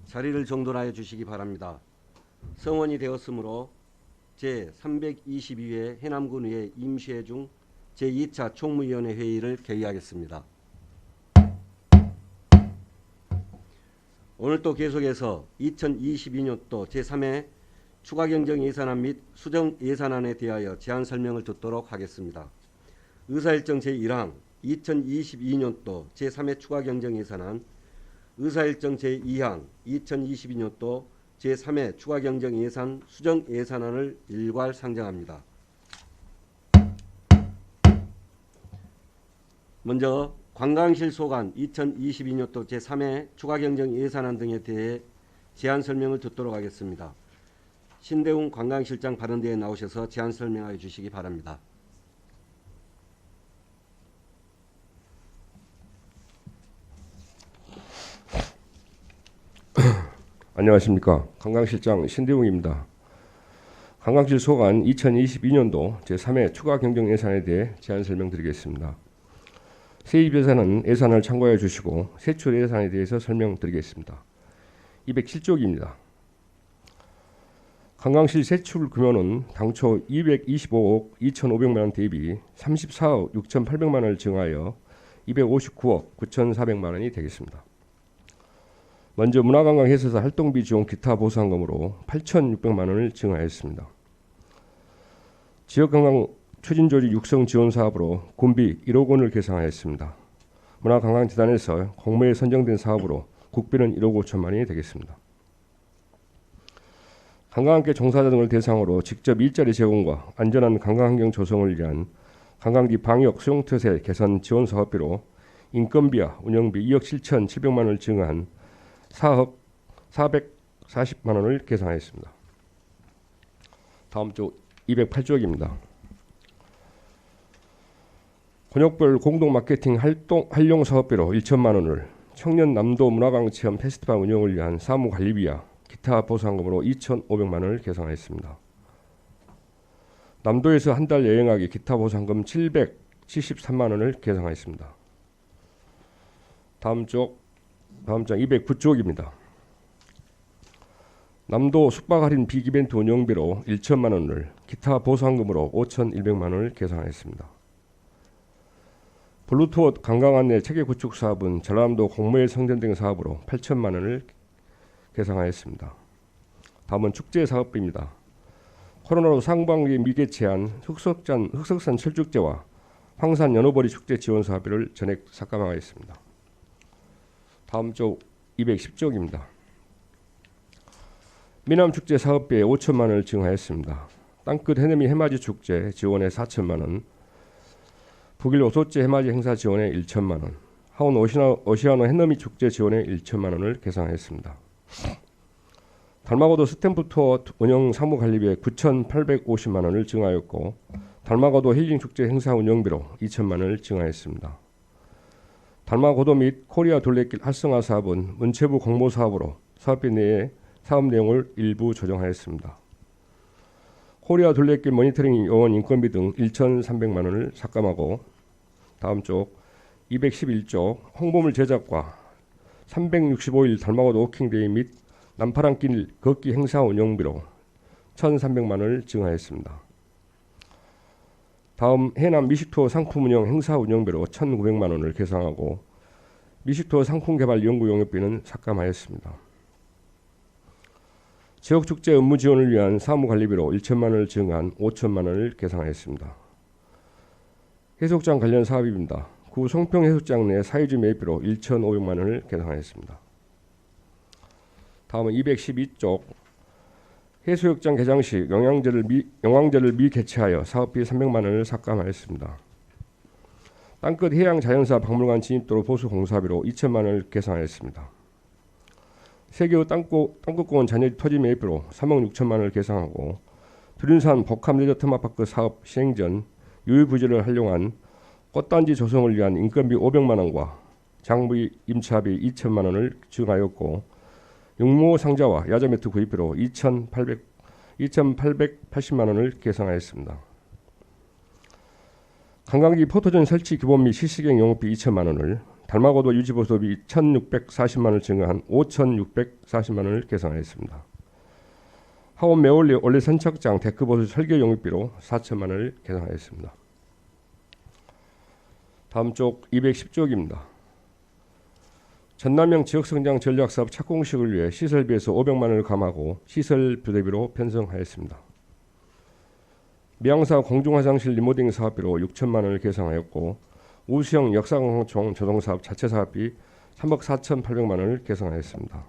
자리를 정돈하여 주시기 바랍니다. 성원이 되었으므로 제322회 해남군의회 임시회 중 제2차 총무위원회 회의를 개의하겠습니다. 오늘 또 계속해서 2022년도 제3회 추가경정예산안 및 수정예산안에 대하여 제안 설명을 듣도록 하겠습니다. 의사일정 제1항 2022년도 제3회 추가경정예산안, 의사일정 제2항 2022년도 제3회 추가경정예산 수정예산안을 일괄 상정합니다. 먼저 관광실 소관 2022년도 제3회 추가경정예산안 등에 대해 제안 설명을 듣도록 하겠습니다. 신대웅 관광실장 발언대에 나오셔서 제안 설명하여 주시기 바랍니다. 안녕하십니까. 관광실장 신대웅입니다. 관광실 소관 2022년도 제3회 추가경정예산에 대해 제안 설명드리겠습니다. 세입예산은 예산을 참고해 주시고 세출예산에 대해서 설명드리겠습니다. 207쪽입니다. 관광실 세출 규모는 당초 225억 2,500만원 대비 34억 6,800만원을 증하여 259억 9,400만원이 되겠습니다. 먼저 문화관광회사에서 활동비 지원 기타 보상금으로 8,600만원을 증하했습니다. 지역관광 추진조직 육성 지원 사업으로 군비 1억 원을 계상하였습니다. 문화관광재단에서 공모에 선정된 사업으로 국비는 1억 5천만원이 되겠습니다. 관광업계 종사자 등을 대상으로 직접 일자리 제공과 안전한 관광환경 조성을 위한 관광지 방역 수용태세 개선 지원 사업비로 인건비와 운영비 2억 7,700만원을 증한 4억 440만원을 계상하였습니다. 다음 쪽 208쪽입니다. 권역별 공동 마케팅 활용 사업비로 1천만원을 청년 남도 문화광체험 페스티벌 운영을 위한 사무관리비와 기타 보상금으로 2,500만원을 계상하였습니다. 남도에서 한 달 여행하기 기타 보상금 773만원을 계상하였습니다. 다음 장 209쪽입니다. 남도 숙박 할인 빅 이벤트 운영비로 1천만원을 기타 보상금으로 5,100만원을 계상하였습니다. 블루투어 관광 안내 체계 구축 사업은 전라남도 공모에 선정된 사업으로 8천만원을 계상하였습니다. 다음은 축제 사업비입니다. 코로나로 상반기 미개최한 흑석산 철축제와 황산 연어버리 축제 지원 사업비를 전액 삭감하였습니다. 다음 쪽 210쪽입니다. 미남축제 사업비에 5천만원을 증하했습니다. 땅끝 해넘이 해맞이 축제 지원에 4천만원, 북일 오소째 해맞이 행사 지원에 1천만원, 하원 오시아노 해넘이 축제 지원에 1천만원을 계상하였습니다. 달마고도 스탬프 투어 운영 사무관리비에 9,850만원을 증하였고 달마고도 힐링 축제 행사 운영비로 2천만원을 증하했습니다. 달마고도 및 코리아 둘레길 활성화 사업은 문체부 공모 사업으로 사업비 내에 사업 내용을 일부 조정하였습니다. 코리아 둘레길 모니터링 요원 인건비 등 1,300만원을 삭감하고 다음 쪽 211쪽 홍보물 제작과 365일 달마고도 워킹데이 및 남파랑길 걷기 행사 운영비로 1,300만원을 증하했습니다. 다음 해남 미식투어 상품 운영 행사 운영비로 1,900만원을 계상하고 미식투어 상품 개발 연구 용역비는 삭감하였습니다. 지역축제 업무 지원을 위한 사무관리비로 1천만원을 증한 5천만원을 계상하였습니다. 해수욕장 관련 사업입니다. 구 송평 해수욕장 내 사유지 매입비로 1,500만원을 계상하였습니다. 다음은 212쪽 해수욕장 개장 시 영왕제를 미개최하여 사업비 300만원을 삭감하였습니다. 땅끝 해양자연사 박물관 진입도로 보수 공사비로 2천만원을 계상하였습니다. 세계의 땅끝공원 잔여지 토지 매입비로 3억 6천만원을 계상하고 두륜산 복합 레저 테마파크 사업 시행 전 유휴부지를 활용한 꽃단지 조성을 위한 인건비 500만원과 장비 임차비 2천만원을 증하였고 육모 상자와 야자 매트 구입비로 2,880만원을 계상하였습니다. 관광지 포토존 설치 기본 및 실시경 용역비 2천만원을 달마고도 유지보수비 1,640만 원을 증가한 5,640만 원을 계산하였습니다. 하원 매월리 원래 선착장 데크보수 설계 용역비로 4천만 원을 계산하였습니다. 다음 쪽 210쪽입니다. 전남형 지역성장 전략사업 착공식을 위해 시설비에서 500만 원을 감하고 시설 부대비로 편성하였습니다. 미양사 공중화장실 리모델링 사업비로 6천만 원을 계산하였고 우수형 역사관광청 조성사업 자체 사업비 3억 4,800만 원을 계산하였습니다.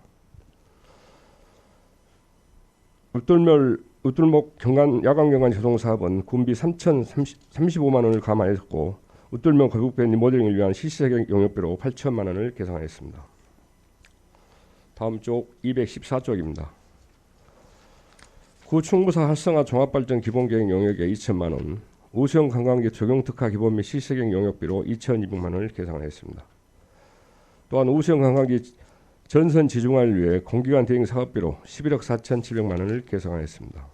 웃돌목 야광경관 조성사업은 군비 3,035만 원을 감하였고 웃돌목 거북배 리모델링을 위한 실시적 용역비로 8천만 원을 계산하였습니다. 다음 쪽 214쪽입니다. 구충부사 활성화 종합발전 기본계획 용역에 2천만 원, 우수형 관광지 적용특화 기본 및 실시경 용역비로 2,200만 원을 계산하였습니다. 또한 우수형 관광지 전선 지중화를 위해 공기관 대행 사업비로 11억 4,700만 원을 계산하였습니다.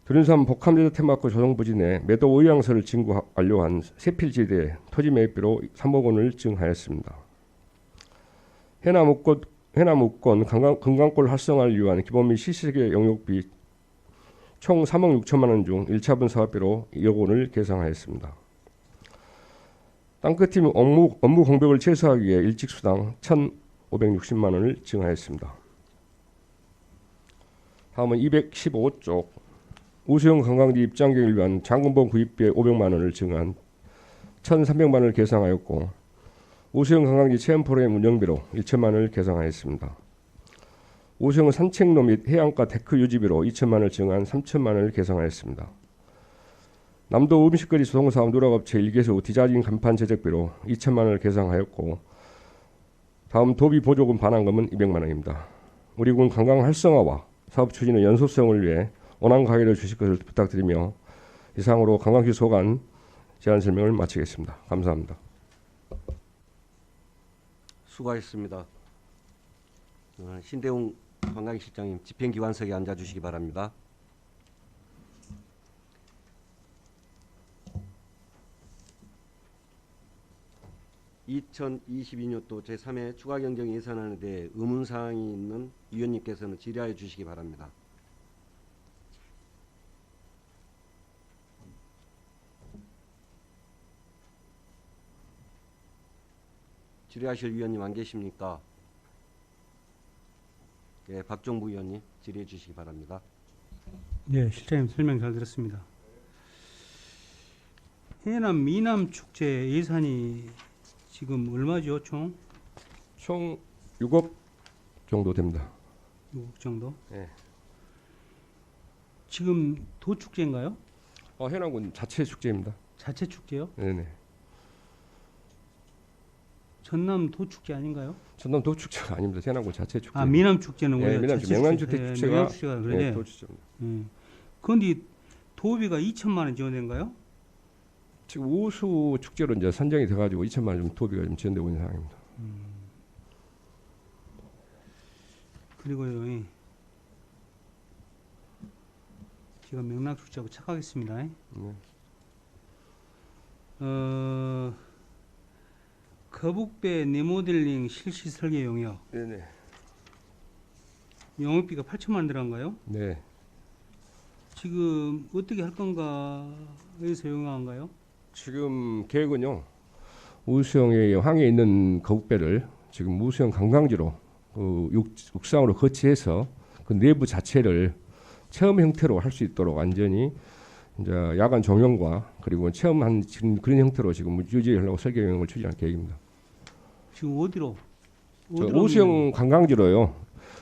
두륜산 복합리조 테마파크 조성부지 내 매도 의향서를 진구 완료한 세필지대에 토지 매입비로 3억 원을 증하였습니다. 해남 우권 금강골 활성화를 위한 기본 및 실시계 용역비 총 3억 6천만 원 중 1차분 사업비로 2억 원을 계산하였습니다. 땅끝팀 업무 공백을 최소화하기 위해 일직수당 1,560만 원을 증하였습니다. 다음은 215쪽 우수형 관광지 입장 계획을 위한 장군봉 구입비에 500만 원을 증한 1,300만 원을 계산하였고 우수형 관광지 체험 프로그램 운영비로 1천만 원을 계산하였습니다. 우수형 산책로 및 해안가 데크 유지비로 2천만 원을 증한 3천만 원을 계산하였습니다. 남도 음식거리 조성사업 누락업체 1개소 디자인 간판 제작비로 2천만 원을 계산하였고 다음 도비 보조금 반환금은 200만 원입니다. 우리 군 관광 활성화와 사업 추진의 연속성을 위해 원활 가이드를 주실 것을 부탁드리며 이상으로 관광시 소관 제안 설명을 마치겠습니다. 감사합니다. 수고하셨습니다. 신대웅 관광실장님 집행기관석에 앉아주시기 바랍니다. (2022년도) 제3회 추가경정 예산안에 대해 의문사항이 있는 위원님께서는 질의하여 주시기 바랍니다. 질의하실 위원님 안 계십니까? 예, 박종부 위원님 질의해 주시기 바랍니다. 네, 실장님 설명 잘 들었습니다. 해남 미남 축제 예산이 지금 얼마죠, 총? 총 6억 정도 됩니다. 6억 정도? 네. 지금 도축제인가요? 해남군 자체 축제입니다. 자체 축제요? 네네. 전남 도축제 아닌가요? 전남 도축제가 아닙니다. 해남군 자체 축제. 미남 축제는 네, 원래 미남 자체 명란주택 축제. 축제가 명란축제가 그래. 네, 도축제입니다. 그런데 도비가 2천만 원 지원된가요? 지금 우수 축제로 이제 선정이 돼가지고 2천만 원 좀 도비가 좀 지원되고 있는 상황입니다. 그리고요, 제가 명랑축제하고 착각했습니다. 네. 거북배 리모델링 실시 설계 용역. 네네. 영업비가 8천만 원 들어간가요? 네. 지금 어떻게 할 건가에서 용역한가요? 지금 계획은요. 우수형의 항에 있는 거북배를 지금 우수형 관광지로 육상으로 거치해서 그 내부 자체를 체험 형태로 할 수 있도록 완전히 이제 야간 조명과 그리고 체험한 지금 그런 형태로 지금 유지하려고 설계 용역을 추진할 계획입니다. 지금 어디로 우수형 관광지로요.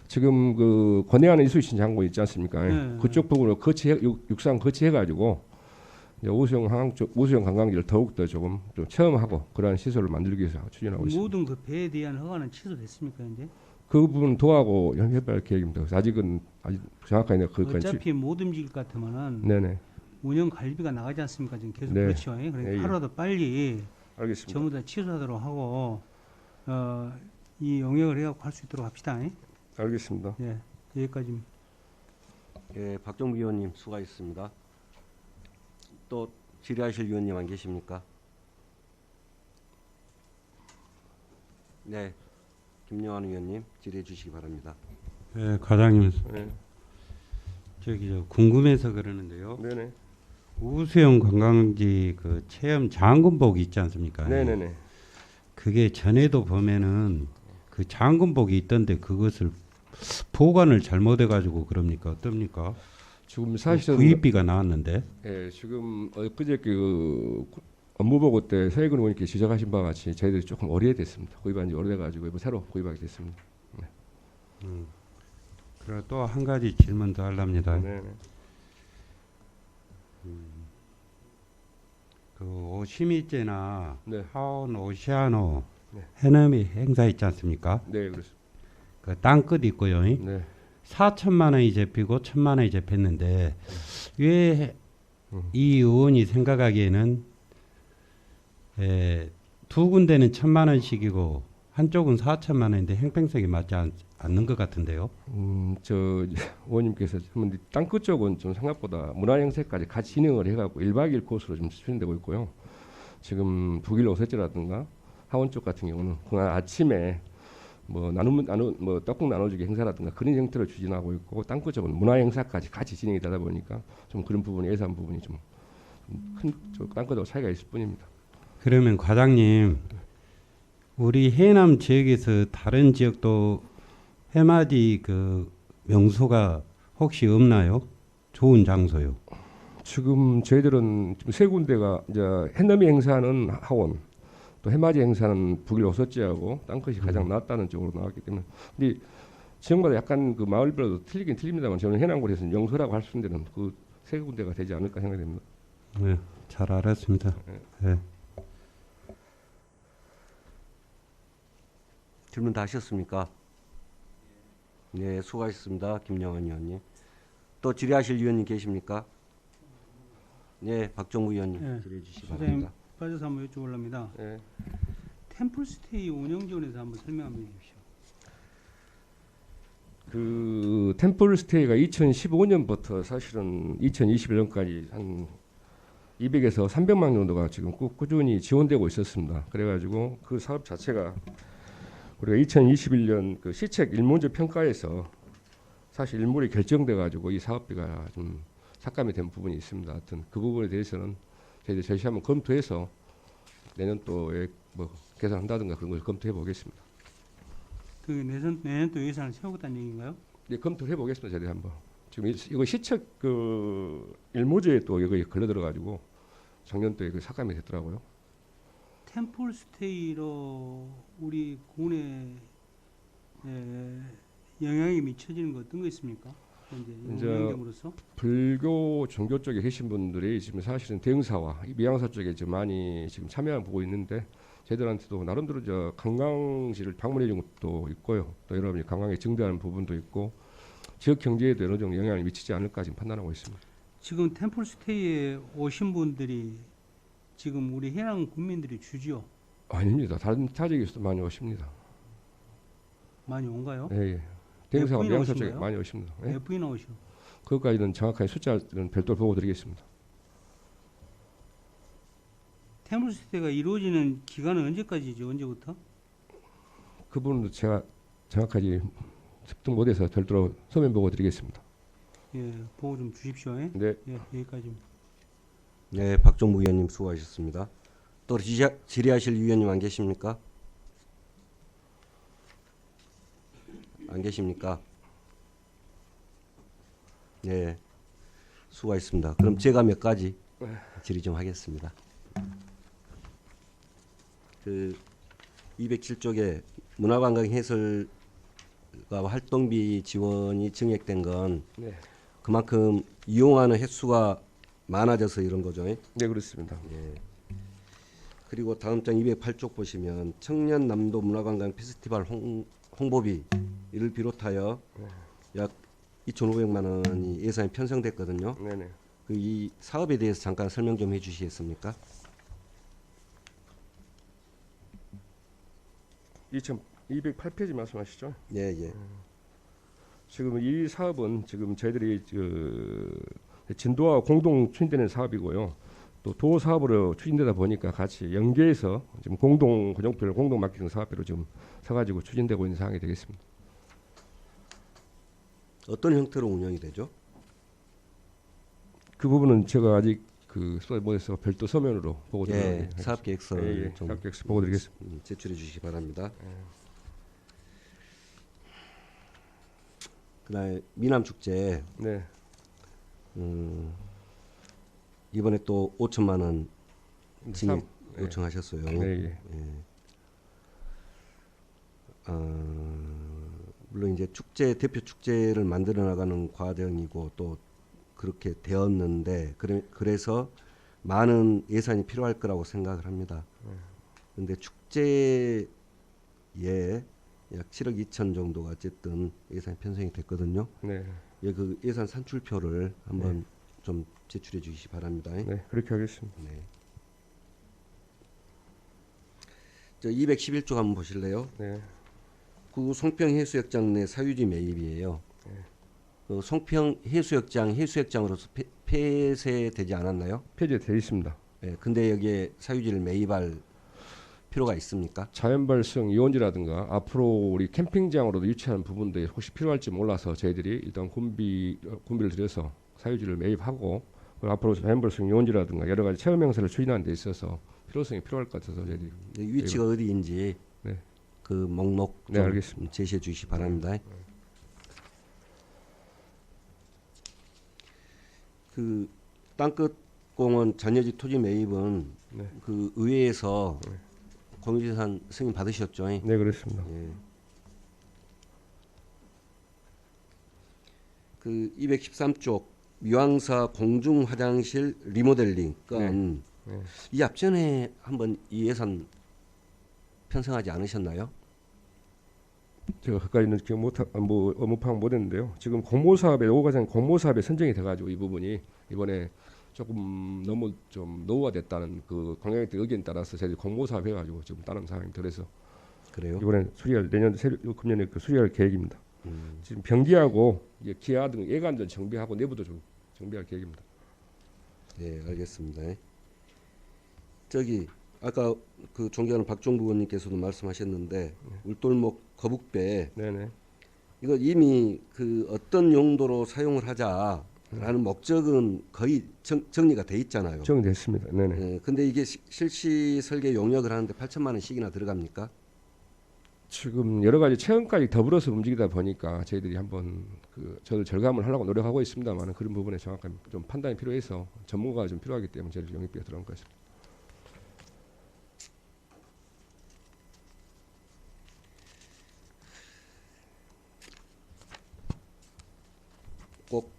지금 그 권해안에 이수신 장군 있지 않습니까? 네. 그쪽 부분으로 육상 거치해가지고 우수형 관광지를 더욱더 조금 좀 체험하고 그러한 시설을 만들기 위해서 추진하고 있습니다. 모든 그 배에 대한 허가는 취소됐습니까, 이제? 그 부분 도하고 협의할 계획입니다. 그래서 아직은 아직 정확하게 그것까지. 어차피 못 움직일 것 같으면은 네네. 운영 관리비가 나가지 않습니까? 지금 계속 네. 그렇죠. 그러니까 네, 예. 하루라도 빨리 알겠습니다. 전부 다 취소하도록 하고 이 용역을 해갖고 할 수 있도록 합시다. 알겠습니다. 네, 여기까지. 예, 박종부 위원님 수고하셨습니다. 또 질의하실 위원님 안 계십니까? 네, 김영환 의원님 질의해 주시기 바랍니다. 네, 과장님, 네. 저기 저 궁금해서 그러는데요. 네네. 우수영 관광지 그 체험 장군복 있지 않습니까? 네네네. 그게 전에도 보면은 그 장군복이 있던데 그것을 보관을 잘못해가지고 그럽니까? 어떻습니까? 지금 사실은 구입비가 나왔는데. 예, 지금 엊그제 그 업무보고 때 서해근 의원님께 지적하신 바와 같이 저희들이 조금 오래됐습니다. 구입한 지 오래돼가지고 이번 새로 구입하게 됐습니다. 그리고 또 한 가지 질문 더 하렵니다. 네네. 그 오시미제나 네. 하원 오시아노 네. 해넘이 행사 있지 않습니까? 네, 그렇습니다. 그 땅끝 있고요. 네. 4천만 원이 잡히고 1천만 원이 잡혔는데 왜 이 의원이 생각하기에는 두 군데는 1천만 원씩이고 한쪽은 4천만 원인데 형평성이 맞지 않는 것 같은데요. 저 의원님께서 땅끝 쪽은 좀 생각보다 문화행사까지 같이 진행을 해갖고 1박 2일 코스로 좀 진행되고 있고요. 지금 북일 오세츠라든가 하원 쪽 같은 경우는 그날 아침에 뭐 뭐 떡국 나눠주기 행사라든가 그런 형태로 추진하고 있고 땅끝 쪽은 문화행사까지 같이 진행이 되다 보니까 좀 그런 부분이 예산 부분이 좀 큰 땅끝하고 차이가 있을 뿐입니다. 그러면 과장님, 우리 해남 지역에서 다른 지역도 해맞이 그 명소가 혹시 없나요? 좋은 장소요. 지금 저희들은 지금 세 군데가 이제 해넘이 행사는 하원, 또 해맞이 행사는 북일 오서지하고 땅끝이 가장 낫다는 쪽으로 나왔기 때문에, 근데 지역마다 약간 그 마을별로 틀리긴 틀립니다만 저는 해남군에서는 명소라고 할 수 있는 데는 그 세 군데가 되지 않을까 생각됩니다. 네, 잘 알았습니다. 네. 질문 다 하셨습니까? 네, 수고하셨습니다. 김영환 의원님. 또 질의하실 위원님 계십니까? 네, 박종무 의원님 네, 질의해 주시기 선생님 바랍니다. 빠져서 한번 여쭤보려 합니다. 네. 템플스테이 운영 지원에서 한번 설명 한번 해주십시오. 그 템플 스테이가 2015년부터 사실은 2021년까지 한 200에서 300만 정도가 지금 꾸준히 지원되고 있었습니다. 그래가지고 그 사업 자체가 우리가 2021년 그 시책 일문제 평가에서 사실 일몰이 결정돼가지고 이 사업비가 좀 삭감이 된 부분이 있습니다. 하여튼 그 부분에 대해서는 저희들 제시 한번 검토해서 내년도에 뭐 개선한다든가 그런 걸 검토해 보겠습니다. 그 내년 또 예산을 세우겠다는 얘기인가요? 네, 검토해 보겠습니다. 저희들 한번. 지금 이거 시책 그 일모제에 또 이거 걸려 들어가지고 작년도에 그 삭감이 됐더라고요. 템플스테이로 우리 군에 영향이 미쳐지는 거 어떤 거 있습니까? 현재 이제 운영점으로서 불교 종교 쪽에 계신 분들이 지금 사실은 대흥사와 미양사 쪽에 좀 많이 지금 참여해 보고 있는데 저희들한테도 나름대로 저 관광지를 방문해 준 것도 있고요. 또 여러분이 관광에 증대하는 부분도 있고 지역 경제에도 어느 정도 영향을 미치지 않을까 지금 판단하고 있습니다. 지금 템플스테이에 오신 분들이 지금 우리 해양 국민들이 주지요? 아닙니다. 다른 타 지역에서도 많이 오십니다. 많이 온가요? 예, 예. 대흥사와 분이나 미양사 오신 쪽에 거예요? 많이 오십니다. 예? 몇 분이나 오시오? 그것까지는 정확하게 숫자는 별도로 보고 드리겠습니다. 템플스테이가 이루어지는 기간은 언제까지죠? 언제부터? 그 부분도 제가 정확하게 습득 못해서 별도로 서면 보고 드리겠습니다. 예, 보고 좀 주십시오. 예, 네. 여기까지입니다. 네, 박종무 의원님 수고하셨습니다. 또 질의하실 위원님 안 계십니까? 안 계십니까? 네, 수고하셨습니다. 그럼 제가 몇 가지 질의 좀 하겠습니다. 그 207쪽에 문화관광 해설과 활동비 지원이 증액된 건 네. 그만큼 이용하는 횟수가 많아져서 이런 거죠. 네, 그렇습니다. 예. 그리고 다음 장 208쪽 보시면 청년 남도 문화관광 페스티벌 홍보비 이를 비롯하여 약 2,500만 원이 예산이 편성됐거든요. 네네. 그 이 사업에 대해서 잠깐 설명 좀 해주시겠습니까? 208페이지 말씀하시죠? 예, 예. 지금 이 사업은 지금 저희들이 그 진도와 공동 추진되는 사업이고요. 또 도어 사업으로 추진되다 보니까 같이 연계해서 지금 공동 고정표를 공동 맡기는 사업비로 지금 서가지고 추진되고 있는 상황이 되겠습니다. 어떤 형태로 운영이 되죠? 그 부분은 제가 아직 뭐에서 별도 서면으로 보고 예, 사업계획서를 좀 사업계획서 보고 드리겠습니다. 제출해 주시기 바랍니다. 그다음에 미남 축제 네, 이번에 또 5천만 원 진입 예. 요청하셨어요. 네, 물론 이제 축제 대표 축제를 만들어 나가는 과정이고 또 그렇게 되었는데 그래서 많은 예산이 필요할 거라고 생각을 합니다. 그런데 축제에 약 7억 2천 정도가 어쨌든 예산이 편성이 됐거든요. 네, 예, 그 예산 산출표를 한번 좀 제출해 주시기 바랍니다. 네, 그렇게 하겠습니다. 네. 저 211쪽 한번 보실래요? 네, 그 송평 해수욕장 내 사유지 매입이에요. 그 송평 해수욕장으로서 폐쇄되지 않았나요? 폐지되어 있습니다. 예, 근데 여기에 사유지를 매입할 필요가 있습니까? 자연 발생 유원지라든가 앞으로 우리 캠핑장으로도 유치하는 부분들이 혹시 필요할지 몰라서 저희들이 일단 군비를 들여서 사유지를 매입하고 그리고 앞으로 자연 발생 유원지라든가 여러 가지 체험 행사를 추진하는 데 있어서 필요성이 필요할 것 같아서 저희들이 위치가 어디인지 네. 그 목록 네, 좀 알겠습니다. 제시해 주시기 바랍니다. 그 땅끝 공원 잔여지 토지 매입은 네. 그 의회에서 공유재산 승인 받으셨죠? 네, 그렇습니다. 예. 그 213쪽 유황사 공중 화장실 리모델링 건 네. 이 앞전에 한번 이 예산 편성하지 않으셨나요? 제가 가까이는 기억 업무 파악 못했는데요. 지금 공모사업에 오가장 공모사업에 선정이 돼가지고 이 부분이 이번에 조금 너무 좀 노후화됐다는 그 관광객들 의견에 따라서 저희들이 공모사업 해가지고 지금 다른 상황이 들어서 그래요? 이번에 수리할 금년에 수리할 계획입니다. 지금 변기하고 기아 등 예관전 정비하고 내부도 좀 정비할 계획입니다. 네, 알겠습니다. 저기 아까 그 존경하는 박종부 의원님께서도 말씀하셨는데 울돌목 거북배 네네. 이거 이미 그 어떤 용도로 사용을 하자라는 목적은 거의 정리가 돼 있잖아요. 정리됐습니다. 네네. 예, 근데 이게 실시 설계 용역을 하는데 8천만 원씩이나 들어갑니까? 지금 여러 가지 체험까지 더불어서 움직이다 보니까 저희들이 한번 저를 절감을 하려고 노력하고 있습니다만 그런 부분에 정확한 좀 판단이 필요해서 전문가가 좀 필요하기 때문에 저희들 영입비가 들어간 것 같습니다. 꼭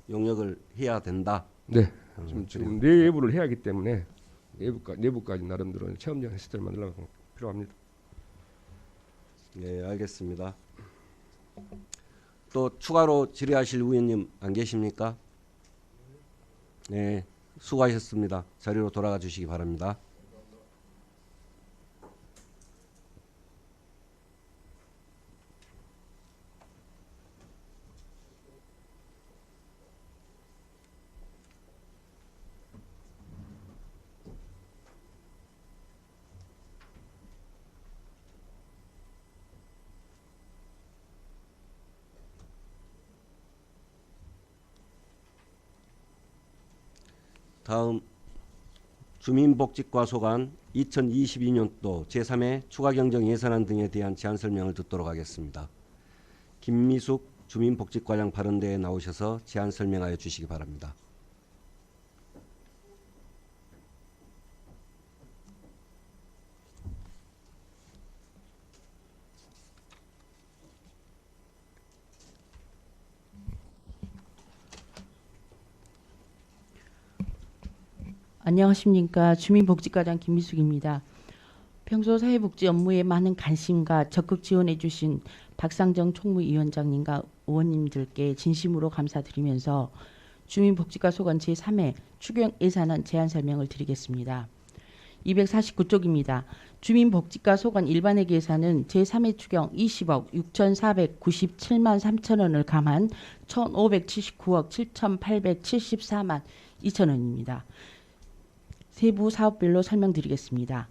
용역을 해야 된다. 네. 그래요. 지금 내부를 해야 하기 때문에 내부까지 나름대로 체험장 시스템을 만들려고 필요합니다. 네, 알겠습니다. 또 추가로 질의하실 의원님 안 계십니까? 네, 수고하셨습니다. 자리로 돌아가 주시기 바랍니다. 다음 주민복지과소관 2022년도 제3회 추가경정 예산안 등에 대한 제안 설명을 듣도록 하겠습니다. 김미숙 주민복지과장 발언대에 나오셔서 제안 설명하여 주시기 바랍니다. 안녕하십니까. 주민복지과장 김미숙입니다. 평소 사회복지 업무에 많은 관심과 적극 지원해 주신 박상정 총무위원장님과 의원님들께 진심으로 감사드리면서 주민복지과 소관 제3회 추경 예산안 제안 설명을 드리겠습니다. 249쪽입니다. 주민복지과 소관 일반회계 예산은 제3회 추경 20억 6,497만 3천 원을 감한 1,579억 7,874만 2,000원입니다. 세부 사업별로 설명드리겠습니다.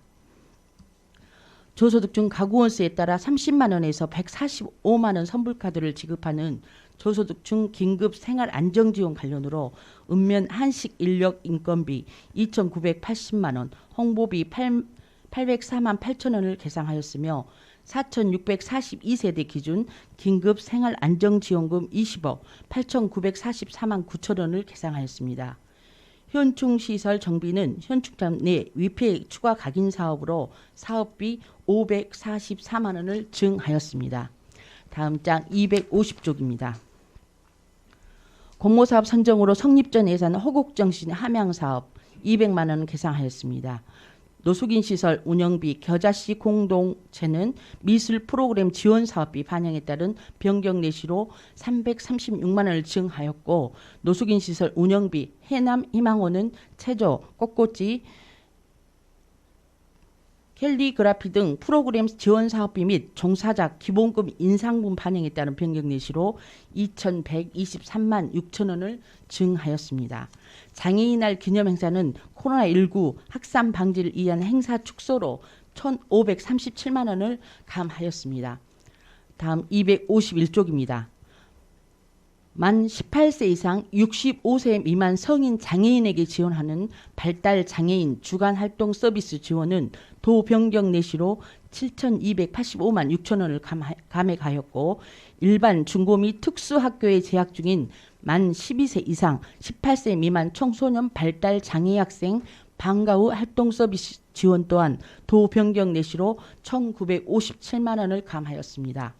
조소득 중 가구원수에 따라 30만 원에서 145만 원 선불카드를 지급하는 조소득 중 긴급 생활 안정지원 관련으로 읍면 한식 인력 인건비 2,980만 원, 홍보비 804만 8천 원을 계상하였으며 4,642세대 기준 긴급 생활 안정지원금 20억 8,944만 9천 원을 계상하였습니다. 현충시설 정비는 현충장 내 위패 추가 각인 사업으로 사업비 544만 원을 증하였습니다. 다음 장 250쪽입니다. 공모사업 선정으로 성립전 예산 허곡정신 함양사업 200만 원을 계상하였습니다. 노숙인 시설 운영비 겨자씨 공동체는 미술 프로그램 지원 사업비 반영에 따른 변경 내시로 336만 원을 증하였고 노숙인 시설 운영비 해남 희망원은 체조, 꽃꽂이, 캘리그라피 등 프로그램 지원 사업비 및 종사자 기본금 인상분 반영에 따른 변경 내시로 2,123만 6천 원을 증하였습니다. 장애인날 기념행사는 코로나19 확산 방지를 위한 행사 축소로 1,537만 원을 감하였습니다. 다음 251쪽입니다. 만 18세 이상 65세 미만 성인 장애인에게 지원하는 발달 장애인 주간 활동 서비스 지원은 도 변경 내시로 7,285만 6천 원을 감액하였고 일반 중고 및 특수학교에 재학 중인 만 12세 이상 18세 미만 청소년 발달 장애 학생 방과 후 활동 서비스 지원 또한 도 변경 내시로 1,957만 원을 감하였습니다.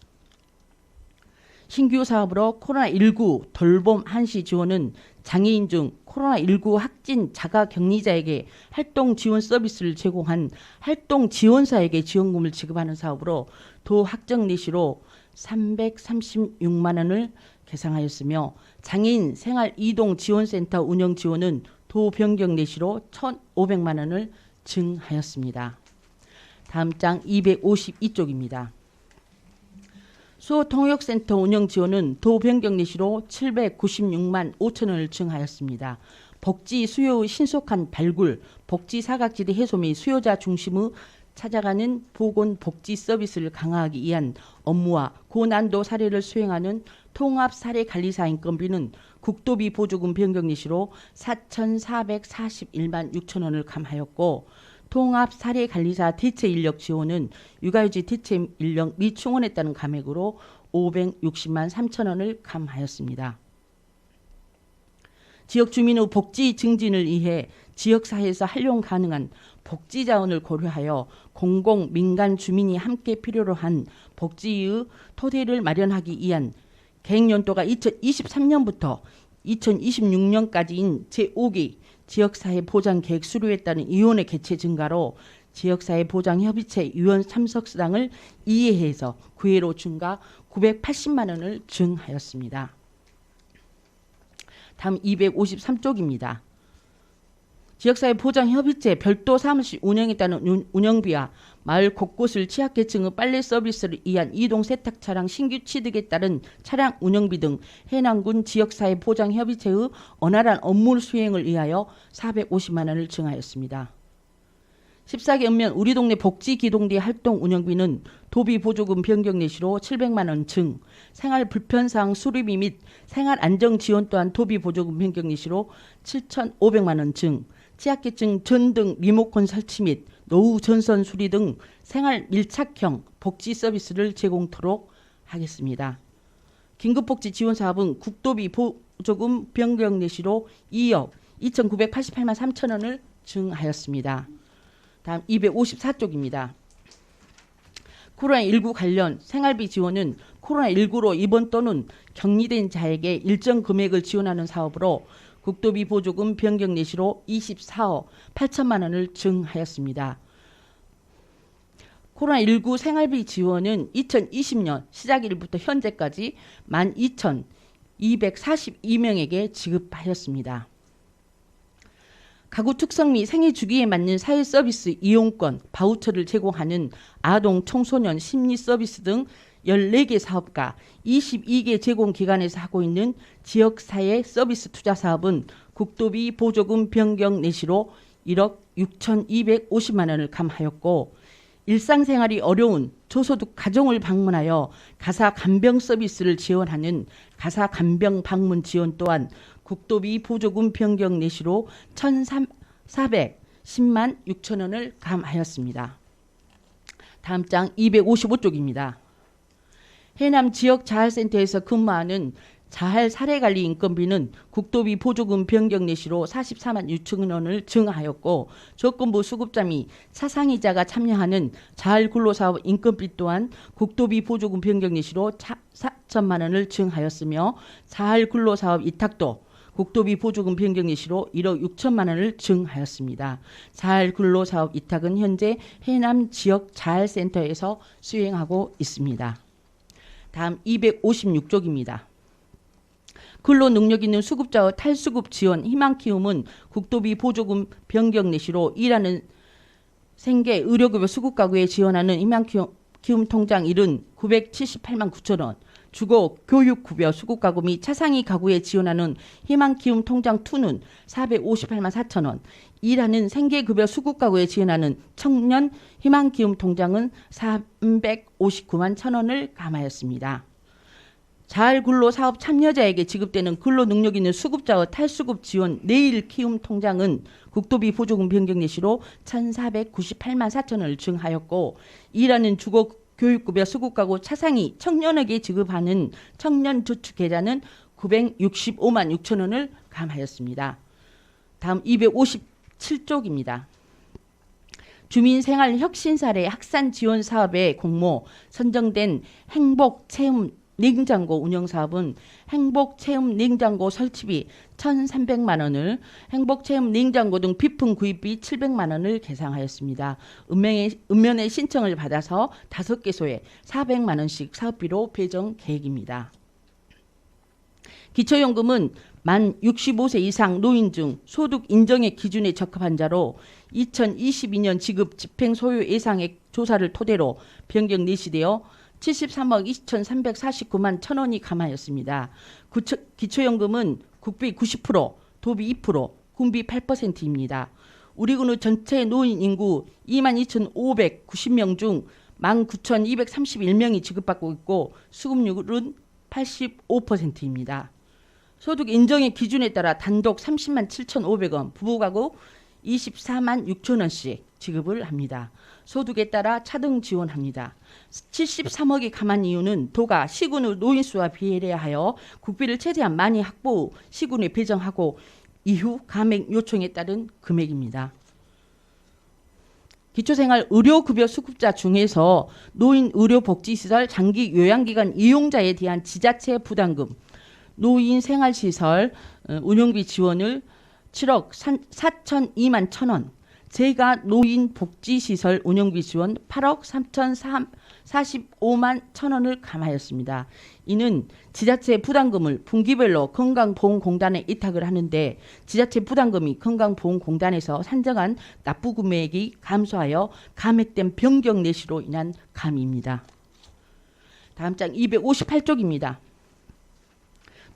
신규 사업으로 코로나19 돌봄 한시 지원은 장애인 중 코로나19 확진 자가격리자에게 활동 지원 서비스를 제공한 활동 지원사에게 지원금을 지급하는 사업으로 도 확정 내시로 336만 원을 계상하였으며 장애인 생활 이동 지원센터 운영 지원은 도 변경 내시로 1,500만 원을 증하였습니다. 다음 장 252쪽입니다. 수호통역센터 운영 지원은 도 변경 내시로 796만 5천 원을 증하였습니다. 복지 수요의 신속한 발굴, 복지 사각지대 해소 및 수요자 중심의 찾아가는 보건복지 서비스를 강화하기 위한 업무와 고난도 사례를 수행하는 통합사례관리사 인건비는 국도비 보조금 변경 내시로 4,441만 6천 원을 감하였고 통합사례관리사 대체인력 지원은 육아휴직 대체인력 및 충원에 따른 감액으로 560만 3천 원을 감하였습니다. 지역 주민의 복지 증진을 위해 지역사회에서 활용 가능한 복지 자원을 고려하여 공공 민간 주민이 함께 필요로 한 복지의 토대를 마련하기 위한 계획연도가 2023년부터 2026년까지인 제5기 지역사회 보장 계획 수료에 따른 위원회 개최 증가로 지역사회 보장 협의체 위원 참석 수당을 이해해서 9회로 증가 980만 원을 증하였습니다. 다음 253쪽입니다. 지역사회 보장협의체 별도 사무실 운영에 따른 운영비와 마을 곳곳을 취약계층의 빨래 서비스를 위한 이동 세탁 차량 신규 취득에 따른 차량 운영비 등 해남군 지역사회 보장협의체의 원활한 업무 수행을 위하여 450만 원을 증하였습니다. 14개 읍면 우리 동네 복지기동대 활동 운영비는 도비 보조금 변경 내시로 700만 원 증, 생활 불편사항 수리비 및 생활 안정 지원 또한 도비 보조금 변경 내시로 7,500만 원 증, 취약계층 전등 리모컨 설치 및 노후 전선 수리 등 생활 밀착형 복지 서비스를 제공토록 하겠습니다. 긴급복지 지원 사업은 국도비 보조금 변경 내시로 2억 2,988만 3천 원을 증하였습니다. 다음 254쪽입니다. 코로나19 관련 생활비 지원은 코로나19로 입원 또는 격리된 자에게 일정 금액을 지원하는 사업으로 국도비 보조금 변경 내시로 24억 8천만 원을 증하였습니다. 코로나19 생활비 지원은 2020년 시작일부터 현재까지 12,242명에게 지급하였습니다. 가구 특성 및 생애 주기에 맞는 사회 서비스 이용권, 바우처를 제공하는 아동 청소년 심리 서비스 등 14개 사업과 22개 제공기관에서 하고 있는 지역사회 서비스 투자 사업은 국도비 보조금 변경 내시로 1억 6,250만 원을 감하였고 일상생활이 어려운 저소득 가정을 방문하여 가사 간병 서비스를 지원하는 가사 간병 방문 지원 또한 국도비 보조금 변경 내시로 1,410만 6천 원을 감하였습니다. 다음 장 255쪽입니다. 해남 지역 자활센터에서 근무하는 자활 사례관리 인건비는 국도비 보조금 변경 내시로 44만 6천 원을 증하였고 조건부 수급자 및 차상위자가 참여하는 자활 근로사업 인건비 또한 국도비 보조금 변경 내시로 4천만 원을 증하였으며 자활 근로사업 이탁도 국도비 보조금 변경 내시로 1억 6천만 원을 증하였습니다. 자활 근로사업 이탁은 현재 해남 지역 자활센터에서 수행하고 있습니다. 다음 256쪽입니다. 근로 능력 있는 수급자의 탈수급 지원 희망키움은 국도비 보조금 변경 내시로 일하는 생계 의료급여 수급가구에 지원하는 희망키움 통장 1은 978만 9천 원, 주거 교육급여 수급가구 및 차상위 가구에 지원하는 희망키움 통장 2는 458만 4천 원, 일하는 생계급여 수급가구에 지원하는 청년 희망키움 통장은 359만 1천 원을 감하였습니다. 자활근로사업 참여자에게 지급되는 근로능력 있는 수급자의 탈수급 지원 내일 키움 통장은 국도비 보조금 변경 내시로 1,498만 4천 원을 증하였고 일하는 주거 교육급여 수급가구 차상위 청년에게 지급하는 청년저축계좌는 965만 6천 원을 감하였습니다. 다음 257쪽입니다. 주민생활혁신사례 학산지원사업의 공모 선정된 행복체험 냉장고 운영사업은 행복체험 냉장고 설치비 1,300만 원을 행복체험 냉장고 등 비품 구입비 700만 원을 계상하였습니다. 읍면의 신청을 받아서 5개소에 400만 원씩 사업비로 배정 계획입니다. 기초연금은 만 65세 이상 노인 중 소득 인정액 기준에 적합한 자로 2022년 지급 집행 소요 예상액 조사를 토대로 변경 내시되어 73억 2,349만 1천 원이 감하였습니다. 기초연금은 국비 90%, 도비 2%, 군비 8%입니다. 우리 군의 전체 노인 인구 22,590명 중 19,231명이 지급받고 있고 수급률은 85%입니다. 소득 인정의 기준에 따라 단독 30만 7,500원, 부부가구 24만 6천 원씩 지급을 합니다. 소득에 따라 차등 지원합니다. 73억이 감한 이유는 도가 시군의 노인수와 비례하여 국비를 최대한 많이 확보 후 시군에 배정하고 이후 감액 요청에 따른 금액입니다. 기초생활 의료급여 수급자 중에서 노인 의료복지시설 장기 요양기관 이용자에 대한 지자체 부담금, 노인 생활시설 운영비 지원을 7억 4,002만 1천 원, 제가 노인 복지시설 운영비 지원 8억 3,045만 1천 원을 감하였습니다. 이는 지자체 부담금을 분기별로 건강보험공단에 이탁을 하는데 지자체 부담금이 건강보험공단에서 산정한 납부 금액이 감소하여 감액된 변경 내시로 인한 감입니다. 다음 장 258쪽입니다.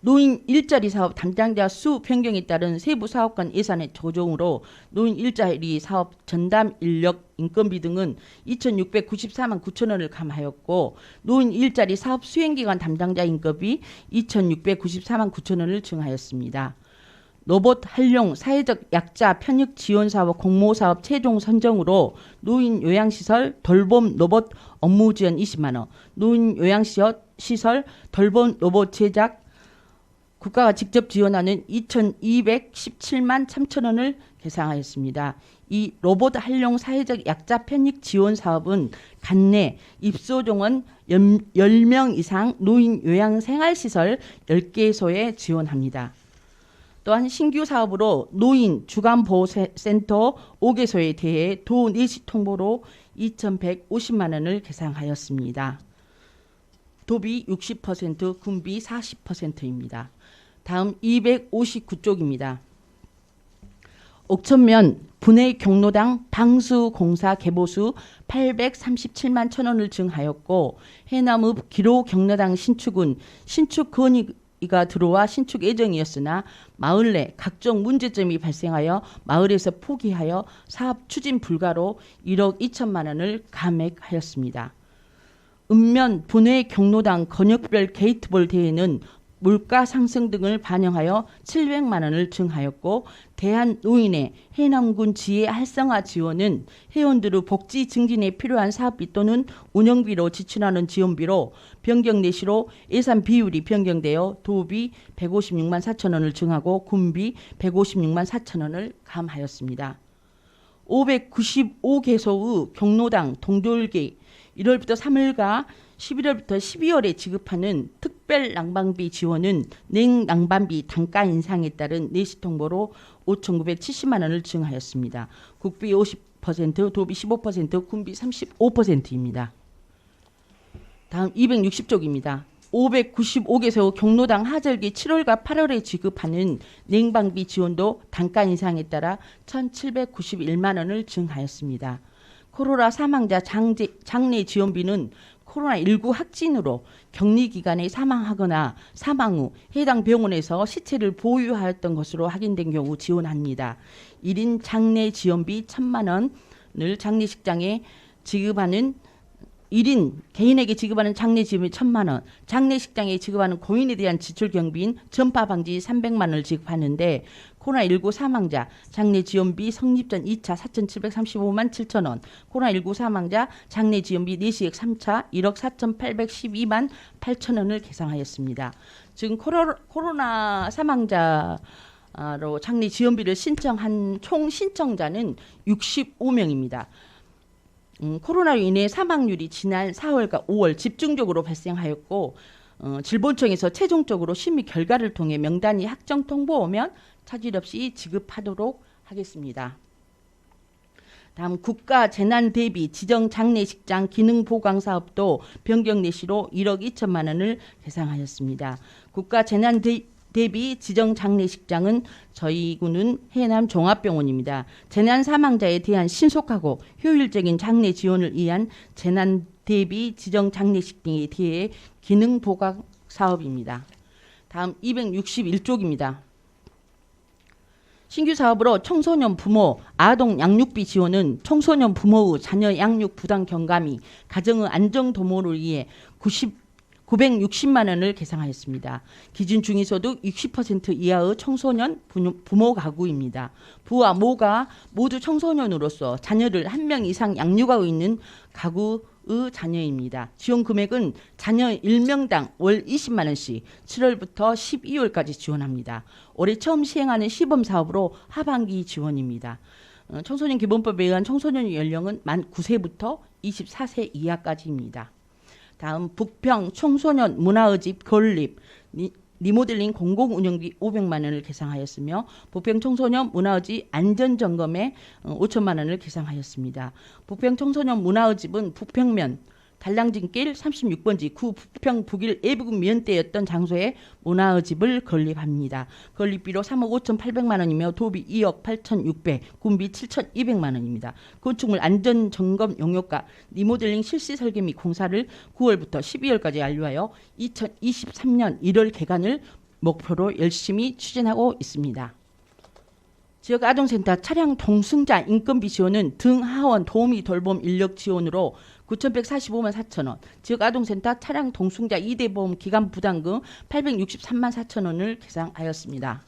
노인 일자리 사업 담당자 수 변경에 따른 세부 사업관 예산의 조정으로 노인 일자리 사업 전담 인력 인건비 등은 2,694만 9천 원을 감하였고 노인 일자리 사업 수행기관 담당자 인건비 2,694만 9천 원을 증하였습니다. 로봇 활용 사회적 약자 편익 지원 사업 공모 사업 최종 선정으로 노인 요양시설 돌봄 로봇 업무 지원 20만 원, 노인 요양시설 돌봄 로봇 제작 국가가 직접 지원하는 2,217만 3천 원을 계상하였습니다. 이 로봇 활용 사회적 약자 편익 지원 사업은 간내 입소 정원 10명 이상 노인 요양 생활시설 10개소에 지원합니다. 또한 신규 사업으로 노인 주간보호센터 5개소에 대해 도 내시 통보로 2,150만 원을 계상하였습니다. 도비 60%, 군비 40%입니다. 다음 259쪽입니다. 옥천면 분해 경로당 방수공사 개보수 837만 1천 원을 증하였고 해남읍 기로 경로당 신축은 신축 건의 이가 들어와 신축 예정이었으나 마을 내 각종 문제점이 발생하여 마을에서 포기하여 사업 추진 불가로 1억 2천만 원을 감액하였습니다. 읍면 분회 경로당 권역별 게이트볼 대회는 물가 상승 등을 반영하여 700만 원을 증하였고, 대한노인의 해남군 지혜 활성화 지원은 회원들의 복지 증진에 필요한 사업비 또는 운영비로 지출하는 지원비로 변경 내시로 예산 비율이 변경되어 도비 156만 4천 원을 증하고 군비 156만 4천 원을 감하였습니다. 595개소의 경로당 동돌기 1월부터 3일과 11월부터 12월에 지급하는 특별 난방비 지원은 냉난방비 단가 인상에 따른 내시 통보로 5,970만 원을 증하였습니다. 국비 50%, 도비 15%, 군비 35%입니다. 다음 260쪽입니다. 595개소 경로당 하절기 7월과 8월에 지급하는 냉방비 지원도 단가 인상에 따라 1,791만 원을 증하였습니다. 코로나 사망자 장례 지원비는 코로나19 확진으로 격리기간에 사망하거나 사망 후 해당 병원에서 시체를 보유하였던 것으로 확인된 경우 지원합니다. 1인 장례 지원비 1,000만 원을 장례식장에 지급하는 1인 개인에게 지급하는 장례 지원비 1,000만 원, 장례식장에 지급하는 고인에 대한 지출 경비인 전파 방지 300만 원을 지급하는데, 코로나19 사망자 장례 지원비 성립 전 2차 4,735만 7천 원, 코로나19 사망자 장례 지원비 내시액 3차 1억 4,812만 8천 원을 계상하였습니다. 지금 코로나 사망자로 장례 지원비를 신청한 총 신청자는 65명입니다. 코로나로 인해 사망률이 지난 4월과 5월 집중적으로 발생하였고, 질본청에서 최종적으로 심의 결과를 통해 명단이 확정 통보오면 차질 없이 지급하도록 하겠습니다. 다음 국가 재난 대비 지정 장례식장 기능 보강 사업도 변경 내시로 1억 2천만 원을 계상하였습니다. 국가 재난 대비 지정 장례식장은 저희 군은 해남 종합병원입니다. 재난 사망자에 대한 신속하고 효율적인 장례 지원을 위한 재난 대비 지정 장례식장에 대해 기능 보강 사업입니다. 다음 261쪽입니다. 신규 사업으로 청소년 부모 아동 양육비 지원은 청소년 부모의 자녀 양육 부담 경감이 가정의 안정 도모를 위해 960만 원을 계상하였습니다. 기준 중위소득 60% 이하의 청소년 부모 가구입니다. 부와 모가 모두 청소년으로서 자녀를 1명 이상 양육하고 있는 가구의 자녀입니다. 지원 금액은 자녀 1명당 월 20만 원씩 7월부터 12월까지 지원합니다. 올해 처음 시행하는 시범사업으로 하반기 지원입니다. 청소년 기본법에 의한 청소년 연령은 만 9세부터 24세 이하까지입니다. 다음 북평 청소년 문화의 집 건립 리모델링 공공운영비 500만 원을 계상하였으며, 북평 청소년 문화의 집 안전점검에 5천만 원을 계상하였습니다. 북평 청소년 문화의 집은 북평면 달랑진길 36번지 구 북평 북일 애부군 면대였던 장소에 문화의 집을 건립합니다. 건립비로 3억 5,800만 원이며 도비 2억 8,600, 군비 7,200만 원입니다. 건축물 안전점검 용역과 리모델링 실시 설계 및 공사를 9월부터 12월까지 완료하여 2023년 1월 개관을 목표로 열심히 추진하고 있습니다. 지역 아동센터 차량 동승자 인건비 지원은 등 하원 도우미 돌봄 인력 지원으로 9,145만 4천 원, 지역 아동센터 차량 동승자 2대 보험 기간 부담금 863만 4천 원을 계상하였습니다.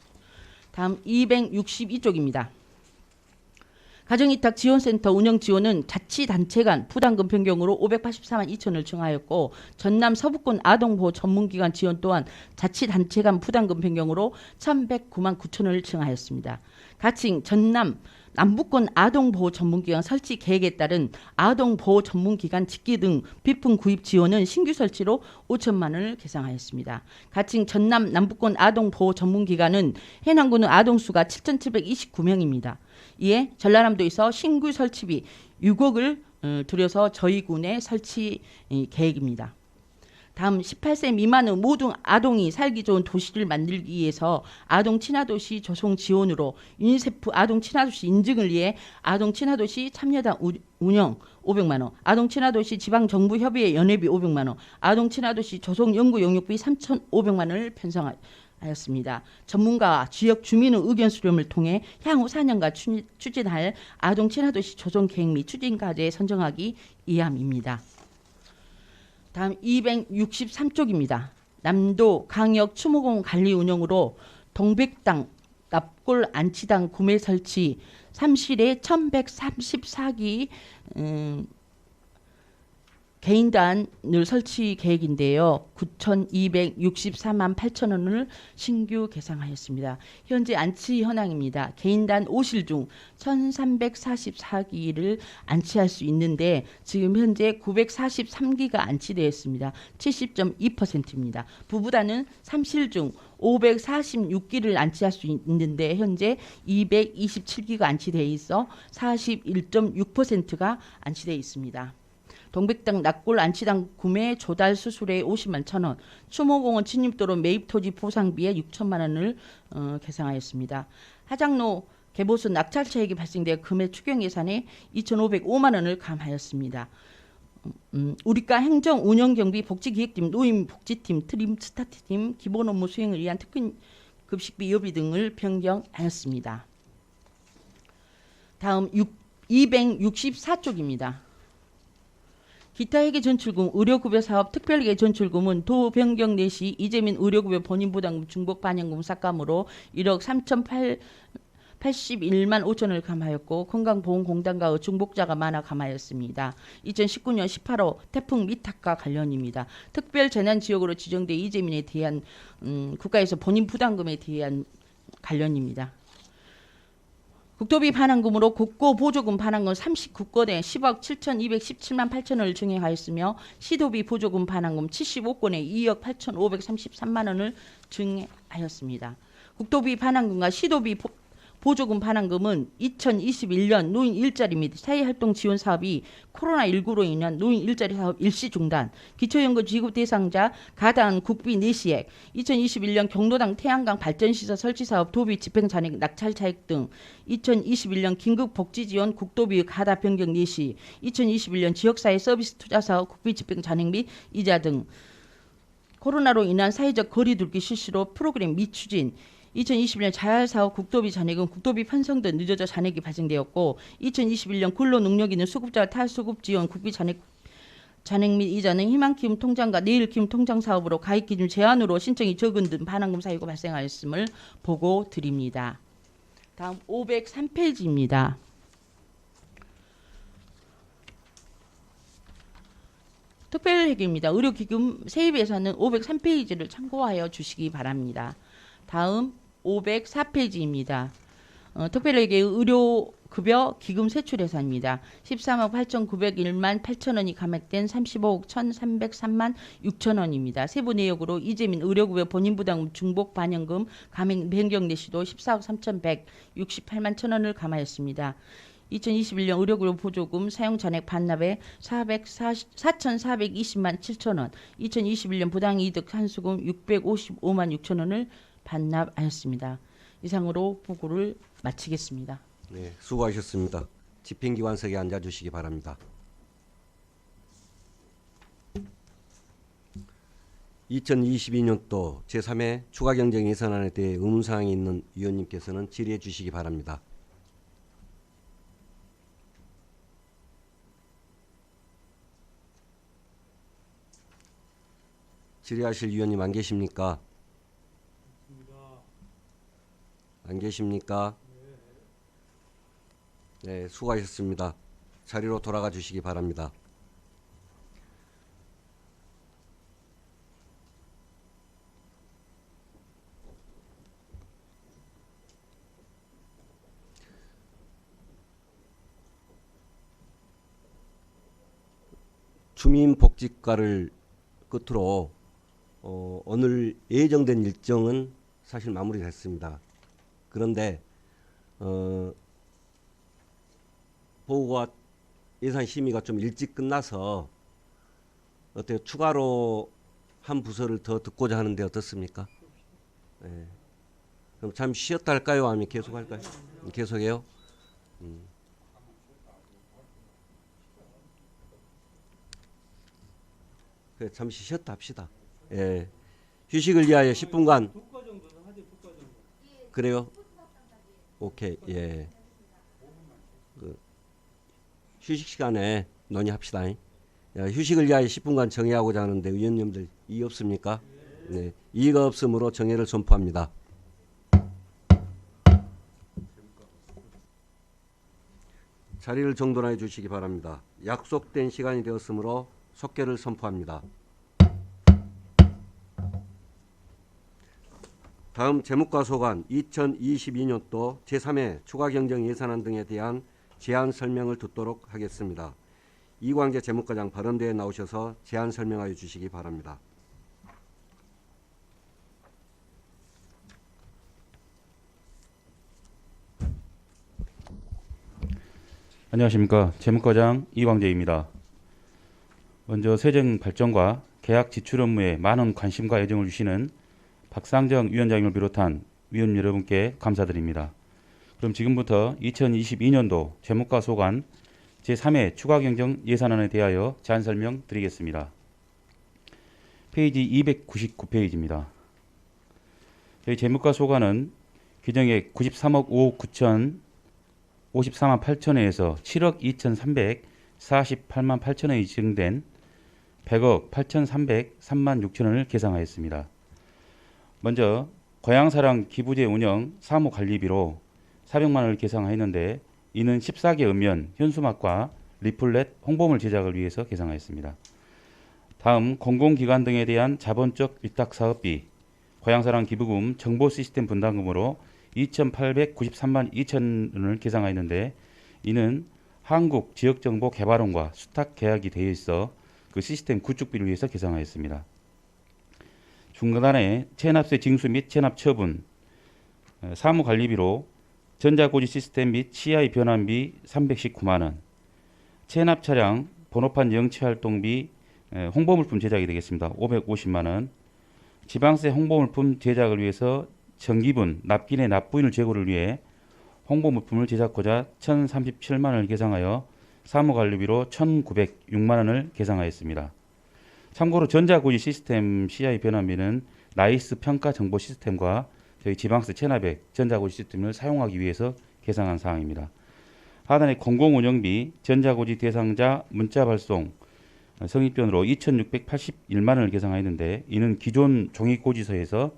다음 262쪽입니다. 가정위탁 지원센터 운영 지원은 자치단체 간 부담금 변경으로 584만 2천 원을 증하였고, 전남 서부권 아동보호 전문기관 지원 또한 자치단체 간 부담금 변경으로 1,109만 9천 원을 증하였습니다. 가칭 전남 남부권 아동보호 전문기관 설치 계획에 따른 아동보호 전문기관 직기 등 비품 구입 지원은 신규 설치로 5천만 원을 계상하였습니다. 가칭 전남 남부권 아동보호 전문기관은 해남군의 아동수가 7,729명입니다. 이에 전라남도에서 신규 설치비 6억을 들여서 저희 군에 설치 계획입니다. 다음 18세 미만의 모든 아동이 살기 좋은 도시를 만들기 위해서 아동 친화도시 조성 지원으로 유니세프 아동 친화도시 인증을 위해 아동 친화도시 참여당 운영 500만 원, 아동 친화도시 지방정부 협의회 연회비 500만 원, 아동 친화도시 조성 연구 용역비 3,500만 원을 편성하였습니다. 전문가와 지역 주민의 의견 수렴을 통해 향후 4년간 추진할 아동 친화도시 조성 계획 및 추진 과제 선정하기 이함입니다. 다음 263쪽입니다. 남도 강역 추모공 관리 운영으로 동백당 납골 안치당 구매 설치 3실에 1134기 개인단을 설치 계획인데요. 9,264만 8천 원을 신규 계상하였습니다. 현재 안치 현황입니다. 개인단 5실 중 1,344기를 안치할 수 있는데 지금 현재 943기가 안치되어 있습니다. 70.2%입니다. 부부단은 3실 중 546기를 안치할 수 있는데 현재 227기가 안치되어 있어 41.6%가 안치되어 있습니다. 동백당 납골 안치당 구매 조달 수수료에 50만 1,000원, 추모공원 진입도로 매입 토지 보상비에 6천만 원을 계상하였습니다. 하장로 개보수 낙찰차익이 발생되어 금액 추경 예산에 2,505만 원을 감하였습니다. 우리과 행정 운영 경비 복지기획팀, 노인 복지팀, 트림 스타트팀 기본 업무 수행을 위한 특근 급식비 여비 등을 변경하였습니다. 다음 264쪽입니다. 기타 회계 전출금 의료급여 사업 특별회계 전출금은 도 변경 내시 이재민 의료급여 본인부담금 중복 반영금 삭감으로 1억 3,081만 5천을 감하였고 건강보험공단과의 중복자가 많아 감하였습니다. 2019년 18호 태풍 미탁과 관련입니다. 특별재난지역으로 지정돼 이재민에 대한 국가에서 본인부담금에 대한 관련입니다. 국토비 반환금으로 국고 보조금 반환금 39건에 10억 7,217만 8천원을 증액하였으며 시도비 보조금 반환금 75건에 2억 8,533만 원을 증액하였습니다. 국토비 반환금과 시도비 보조금 반환금은 2021년 노인 일자리 및 사회활동 지원 사업이 코로나19로 인한 노인 일자리 사업 일시 중단, 기초연금 지급 대상자 가당 국비 내시액, 2021년 경로당 태양광 발전시설 설치 사업 도비 집행 잔액 낙찰 차익 등 2021년 긴급 복지 지원 국도비 가다 변경 내시, 2021년 지역사회 서비스 투자 사업 국비 집행 잔액 및 이자 등 코로나로 인한 사회적 거리두기 실시로 프로그램 미추진, 2021년 자활사업 국도비 잔액은 국도비 편성 등 늦어져 잔액이 발생되었고 2021년 근로능력 있는 수급자 탈수급 지원 국비 잔액 및 이자는 희망기금 통장과 내일기금 통장 사업으로 가입기준 제한으로 신청이 적은 등 반환금 사유가 발생하였음을 보고 드립니다. 다음 503페이지입니다. 특별회계입니다. 의료기금 세입에서는 503페이지를 참고하여 주시기 바랍니다. 다음 504페이지입니다. 특별회계 의료급여 기금 세출 예산입니다. 13억 8,901만 8천원이 감액된 35억 1,303만 6천원입니다. 세부 내역으로 이재민 의료급여 본인부담금 중복 반영금 감액 변경 내시도 14억 3,168만 1천원을 감하였습니다. 2021년 의료급여 보조금 사용 잔액 반납에 4,420만 7천원, 2021년 부당이득 환수금 655만 6천원을 반납하였습니다. 이상으로 보고를 마치겠습니다. 네, 수고하셨습니다. 집행기관석에 앉아주시기 바랍니다. 2022년도 제3회 추가경정 예산안에 대해 의문사항이 있는 위원님께서는 질의해 주시기 바랍니다. 질의하실 위원님 안 계십니까? 안 계십니까? 네, 수고하셨습니다. 자리로 돌아가 주시기 바랍니다. 주민복지과를 끝으로 오늘 예정된 일정은 사실 마무리됐습니다. 그런데 보고와 예산 심의가 좀 일찍 끝나서 어떻게 추가로 한 부서를 더 듣고자 하는데 어떻습니까? 예. 그럼 잠시 쉬었다 할까요? 아니면 계속 할까요? 계속해요? 그래, 잠시 쉬었다 합시다. 예. 휴식을 위하여 10분간. 그래요? 오케이. 예. 그 휴식 시간에 논의합시다. 야, 휴식을 위하여 10분간 정회하고자 하는데 의원님들 이의 없습니까? 네. 이의가 없으므로 정회를 선포합니다. 자리를 정돈해 주시기 바랍니다. 약속된 시간이 되었으므로 속개를 선포합니다. 다음 재무과 소관 2022년도 제3회 추가경정 예산안 등에 대한 제안 설명을 듣도록 하겠습니다. 이광재 재무과장 발언대에 나오셔서 제안 설명하여 주시기 바랍니다. 안녕하십니까. 재무과장 이광재입니다. 먼저 세정 발전과 계약 지출 업무에 많은 관심과 애정을 주시는 박상정 위원장님을 비롯한 위원 여러분께 감사드립니다. 그럼 지금부터 2022년도 재무과 소관 제3회 추가경정 예산안에 대하여 제안 설명 드리겠습니다. 페이지 299페이지입니다. 저희 재무과 소관은 규정액 93억 5억 9천 54만 8천회에서 7억 2,348만 8천원이 증된 100억 8,303만 6천원을 계상하였습니다. 먼저 고향사랑 기부제 운영 사무관리비로 400만 원을 계상하였는데 이는 14개 읍면 현수막과 리플렛 홍보물 제작을 위해서 계상하였습니다. 다음 공공기관 등에 대한 자본적 위탁사업비 고향사랑 기부금 정보 시스템 분담금으로 2,893만 2천 원을 계상하였는데 이는 한국지역정보개발원과 수탁 계약이 되어 있어 그 시스템 구축비를 위해서 계상하였습니다. 중간에 체납세 징수 및 체납 처분, 사무관리비로 전자고지 시스템 및 CI 변환비 319만 원, 체납 차량 번호판 영치활동비 홍보물품 제작이 되겠습니다. 550만 원, 지방세 홍보물품 제작을 위해서 정기분, 납기내 납부인을 제고를 위해 홍보물품을 제작하고자 1,037만 원을 계상하여 사무관리비로 1,906만 원을 계상하였습니다. 참고로 전자고지 시스템 CI 변환비는 나이스 평가 정보 시스템과 저희 지방세 체납액 전자고지 시스템을 사용하기 위해서 계상한 사항입니다. 하단에 공공운영비 전자고지 대상자 문자 발송 성입변으로 2,681만 원을 계상하였는데 이는 기존 종이고지서에서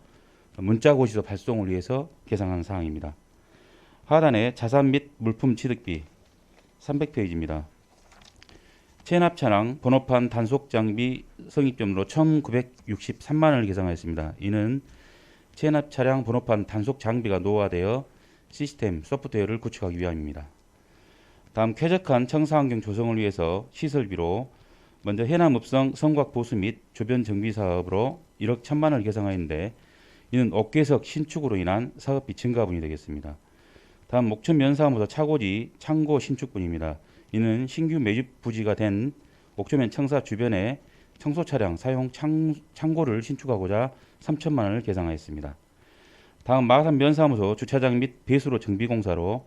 문자고지서 발송을 위해서 계상한 사항입니다. 하단에 자산 및 물품 취득비 300페이지입니다. 체납차량 번호판 단속 장비 성입점으로 1,963만 원을 계상하였습니다. 이는 체납 차량 번호판 단속 장비가 노후화되어 시스템 소프트웨어를 구축하기 위함입니다. 다음 쾌적한 청사환경 조성을 위해서 시설비로 먼저 해남읍성 성곽 보수 및 주변 정비 사업으로 1억 1,000만 원을 계상하였는데 이는 옥계석 신축으로 인한 사업비 증가분이 되겠습니다. 다음 목천 면사무소 차고지 창고 신축분입니다. 이는 신규 매집 부지가 된 옥천면 청사 주변에 청소 차량 사용 창고를 신축하고자 3천만 원을 계상하였습니다. 다음 마산 면사무소 주차장 및 배수로 정비공사로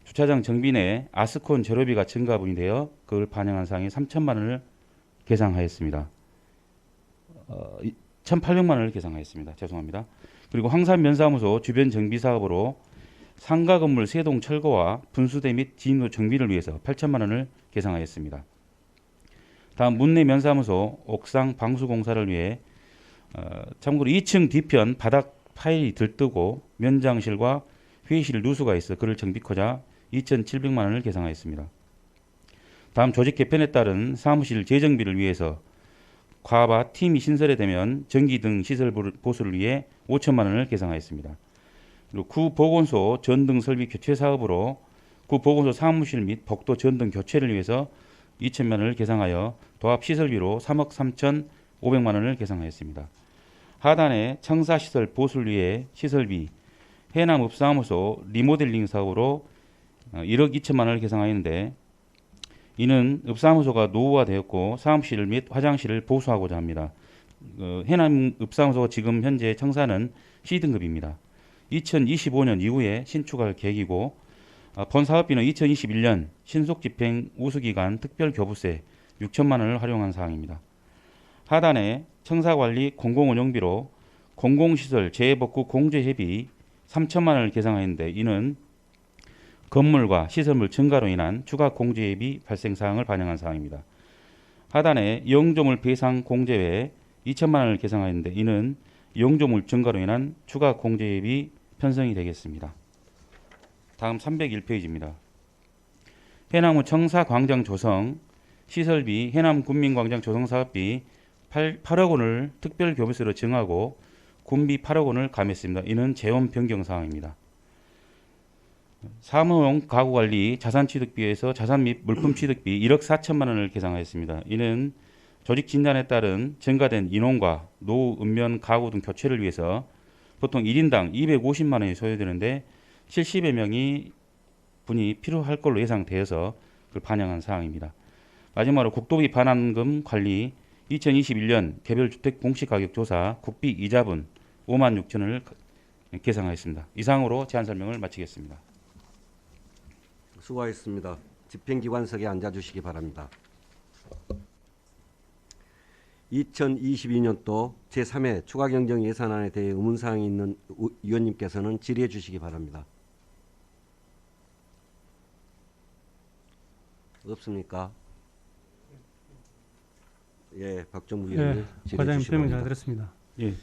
주차장 정비 내 아스콘 재료비가 증가분이 되어 그걸 반영한 사항에 3천만 원을 계상하였습니다. 1,800만 원을 계상하였습니다. 죄송합니다. 그리고 황산 면사무소 주변 정비 사업으로 상가 건물 세동 철거와 분수대 및 진로 정비를 위해서 8천만 원을 계상하였습니다. 다음 문내 면사무소 옥상 방수 공사를 위해 참고로 2층 뒤편 바닥 파일이 들뜨고 면장실과 회의실 누수가 있어 그를 정비하자 2,700만 원을 계상하였습니다. 다음 조직 개편에 따른 사무실 재정비를 위해서 과바 팀이 신설되면 전기 등 시설 보수를 위해 5천만 원을 계상하였습니다. 그리고 구보건소 전등 설비 교체 사업으로 구보건소 사무실 및 복도 전등 교체를 위해서 2천만 원을 계상하여 도합시설비로 3억 3,500만 원을 계상하였습니다. 하단에 청사시설 보수를 위해 시설비 해남읍사무소 리모델링 사업으로 1억 2천만 원을 계상하였는데 이는 읍사무소가 노후화되었고 사무실 및 화장실을 보수하고자 합니다. 해남읍사무소 지금 현재 청사는 C등급입니다. 2025년 이후에 신축할 계획이고 본 사업비는 2021년 신속집행 우수기간 특별교부세 6천만 원을 활용한 사항입니다. 하단에 청사관리 공공운영비로 공공시설 재해복구 공제회비 3천만 원을 계상하였는데 이는 건물과 시설물 증가로 인한 추가 공제회비 발생 사항을 반영한 사항입니다. 하단에 영조물 배상 공제외 2천만 원을 계상하였는데 이는 영조물 증가로 인한 추가 공제회비 편성이 되겠습니다. 다음 301페이지입니다. 해남의 청사광장 조성 시설비 해남군민광장 조성사업비 8억 원을 특별교부세로 정하고 군비 8억 원을 감했습니다. 이는 재원 변경 사항입니다. 사무용 가구관리 자산취득비에서 자산 및 물품 취득비 1억 4천만 원을 계상하였습니다. 이는 조직 진단에 따른 증가된 인원과 노후, 읍면, 가구 등 교체를 위해서 보통 1인당 250만 원이 소요되는데 70여 명이 분이 필요할 걸로 예상되어서 그걸 반영한 사항입니다. 마지막으로 국도비 반환금 관리 2021년 개별주택 공시가격조사 국비 이자분 5만 6천 원을 계상하였습니다. 이상으로 제안 설명을 마치겠습니다. 수고하셨습니다. 집행기관석에 앉아주시기 바랍니다. 2022년도 제3회 추가경정 예산안에 대해 의문사항이 있는 위원님께서는 질의해 주시기 바랍니다. 없습니까? 예, 박정무 위원님 네, 질의해 과장님 주시기 설명 잘 바랍니다. 들었습니다. 예.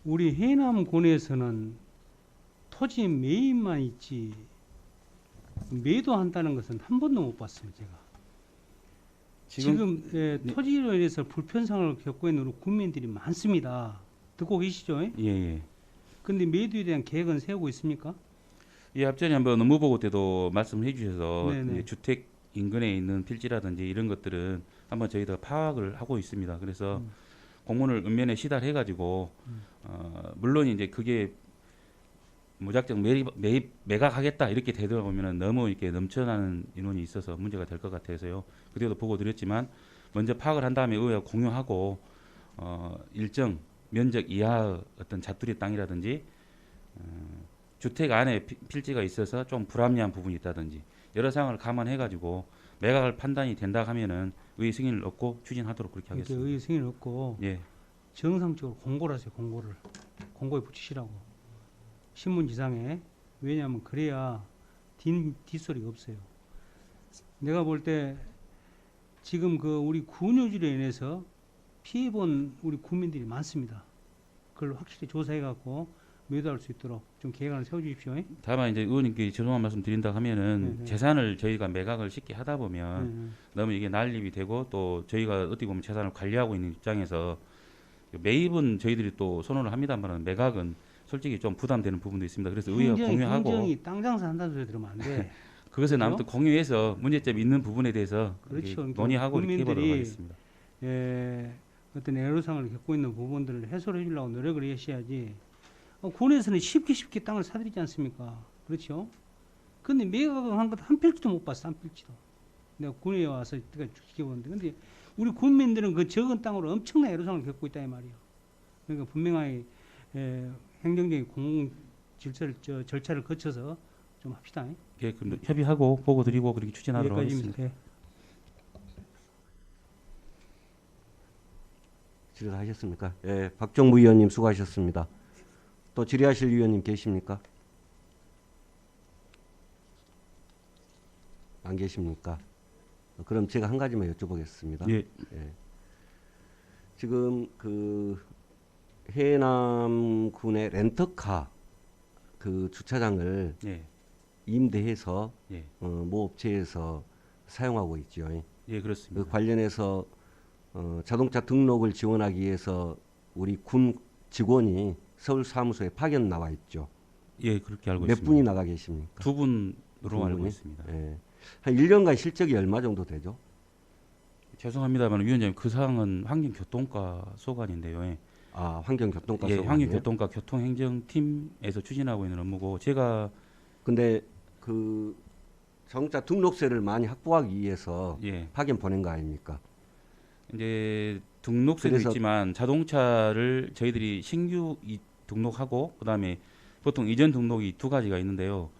우리 해남군에서는 토지 매입만 있지 매도한다는 것은 한 번도 못 봤습니다. 제가 지금 네. 토지로 인해서 불편상을 겪고 있는 우리 국민들이 많습니다. 듣고 계시죠? 예. 근데 매도에 대한 계획은 세우고 있습니까? 예, 앞전에 한번 업무보고 때도 말씀을 해주셔서 네네. 이제 주택 인근에 있는 필지라든지 이런 것들은 한번 저희도 파악을 하고 있습니다. 그래서 공문을 읍면에 시달해가지고 물론 이제 그게 무작정 매각하겠다 이렇게 되다 보면은 너무 이렇게 넘쳐나는 인원이 있어서 문제가 될 것 같아서요. 그때도 보고 드렸지만 먼저 파악을 한 다음에 의회와 공유하고 일정 면적 이하의 어떤 자투리 땅이라든지 주택 안에 필지가 있어서 좀 불합리한 부분이 있다든지 여러 상황을 감안해가지고 매각을 판단이 된다 하면은 의회 승인을 얻고 추진하도록 그렇게 이렇게 하겠습니다. 의회 승인을 얻고 예, 정상적으로 공고를 하세요. 공고에 붙이시라고 신문지상에. 왜냐하면 그래야 뒷소리가 없어요. 내가 볼 때 지금 그 우리 군유지로 인해서 피해본 우리 국민들이 많습니다. 그걸 확실히 조사해갖고 매도할 수 있도록 좀 계획안을 세워주십시오. 다만 이제 의원님께 죄송한 말씀 드린다 하면은 네네. 재산을 저희가 매각을 쉽게 하다 보면 네. 너무 이게 난립이 되고 또 저희가 어떻게 보면 재산을 관리하고 있는 입장에서 매입은 저희들이 또 선언을 합니다만 매각은 솔직히 좀 부담되는 부분도 있습니다. 그래서 의회와 공유하고 행정이 땅 장사 한다는 소리 들으면 안 돼. 그것은 그죠? 아무튼 공유해서 문제점이 있는 부분에 대해서 그렇죠. 이렇게 그러니까 논의하고 이렇게 해보도록 국민들이 하겠습니다. 어떤 애로사항을 겪고 있는 부분들을 해소를 해주려고 노력을 하셔야지. 군에서는 쉽게 땅을 사들이지 않습니까? 그렇죠? 근데 매각한 것 한 필지도 못 봤어, 한 필지도. 내가 군에 와서 지켜보는데. 근데 우리 국민들은 그 적은 땅으로 엄청난 애로사항을 겪고 있다 이 말이에요. 그러니까 분명하게 행정적인 공공 절차를 거쳐서 좀 합시다. 예, 그럼 협의하고 보고 드리고 그렇게 추진하도록 여기까지입니다. 하겠습니다. 질의하셨습니까? 예, 박정무 위원님 수고하셨습니다. 또 질의하실 위원님 계십니까? 안 계십니까? 그럼 제가 한 가지만 여쭤보겠습니다. 예, 지금 그 해남군의 렌터카 그 주차장을 예, 임대해서 예, 모 업체에서 사용하고 있죠. 예, 그 그렇습니다. 관련해서 자동차 등록을 지원하기 위해서 우리 군 직원이 서울 사무소에 파견 나와 있죠. 예, 그렇게 알고 몇 있습니다. 분이 나가 계십니까? 두 분으로 두 알고 분이? 있습니다. 예. 한 1년간 실적이 얼마 정도 되죠? 죄송합니다만 위원장님 그 사항은 환경교통과 소관인데요. 예, 아, 환경교통과 예, 소관이요? 환경교통과 교통행정팀에서 추진하고 있는 업무고 제가 근데 그 자동차 등록세를 많이 확보하기 위해서 예, 파견 보낸 거 아닙니까? 이제 등록세도 그래서- 있지만 자동차를 저희들이 신규 등록하고 그다음에 보통 이전 등록이 두 가지가 있는데요.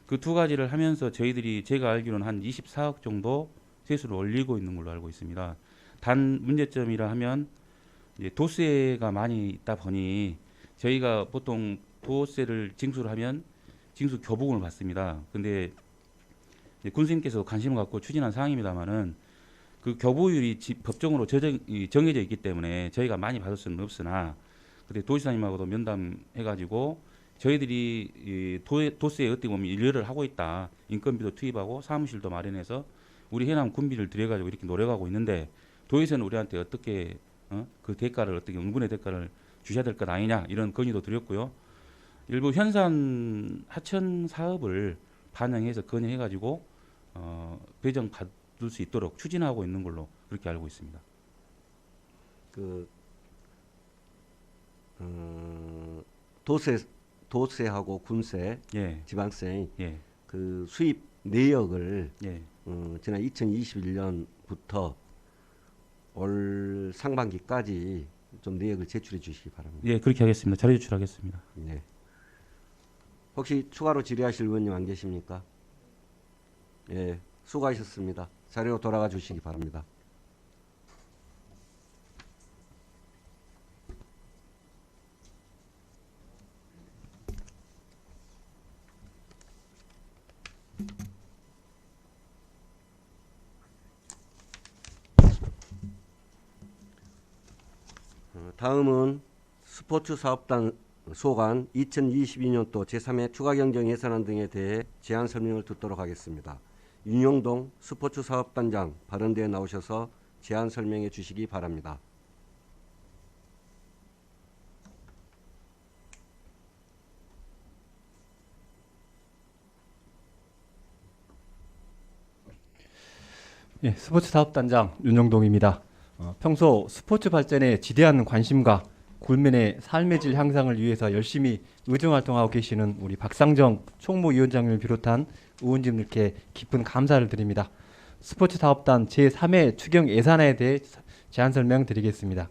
그 두 가지를 하면서 제가 알기로는 한 24억 정도 세수를 올리고 있는 걸로 알고 있습니다. 단 문제점이라 하면 이제 도세가 많이 있다 보니 저희가 보통 도세를 징수를 하면 징수 교부금을 받습니다. 근데 이제 군수님께서 관심을 갖고 추진한 사항입니다만은 그 교부율이 법정으로 정해져 있기 때문에 저희가 많이 받을 수는 없으나 그때 도지사님하고도 면담해가지고 저희들이 이 도세에 어떻게 보면 일려를 하고 있다. 인건비도 투입하고 사무실도 마련해서 우리 해남 군비를 들여가지고 이렇게 노력하고 있는데 도에서는 우리한테 어떻게 그 대가를 어떻게 응분의 대가를 주셔야 될 것 아니냐 이런 건의도 드렸고요. 일부 현산 하천 사업을 반영해서 건의해가지고 배정 받을 수 있도록 추진하고 있는 걸로 그렇게 알고 있습니다. 그 도세하고 군세, 예, 지방세 예, 그 수입 내역을 예. 지난 2021년부터 올 상반기까지 좀 내역을 제출해 주시기 바랍니다. 예, 그렇게 하겠습니다. 자료 제출하겠습니다. 네. 혹시 추가로 질의하실 의원님 안 계십니까? 예, 수고하셨습니다. 자리로 돌아가 주시기 바랍니다. 다음은 스포츠 사업단 소관 2022년도 제3회 추가경정 예산안 등에 대해 제안 설명을 듣도록 하겠습니다. 윤용동 스포츠 사업단장 발언대에 나오셔서 제안 설명해 주시기 바랍니다. 예, 스포츠 사업단장 윤영동입니다. 평소 스포츠 발전에 지대한 관심과 굴면의 삶의 질 향상을 위해서 열심히 의정 활동하고 계시는 우리 박상정 총무위원장님을 비롯한 의원님들께 깊은 감사를 드립니다. 스포츠 사업단 제3회 추경 예산에 대해 제안 설명드리겠습니다.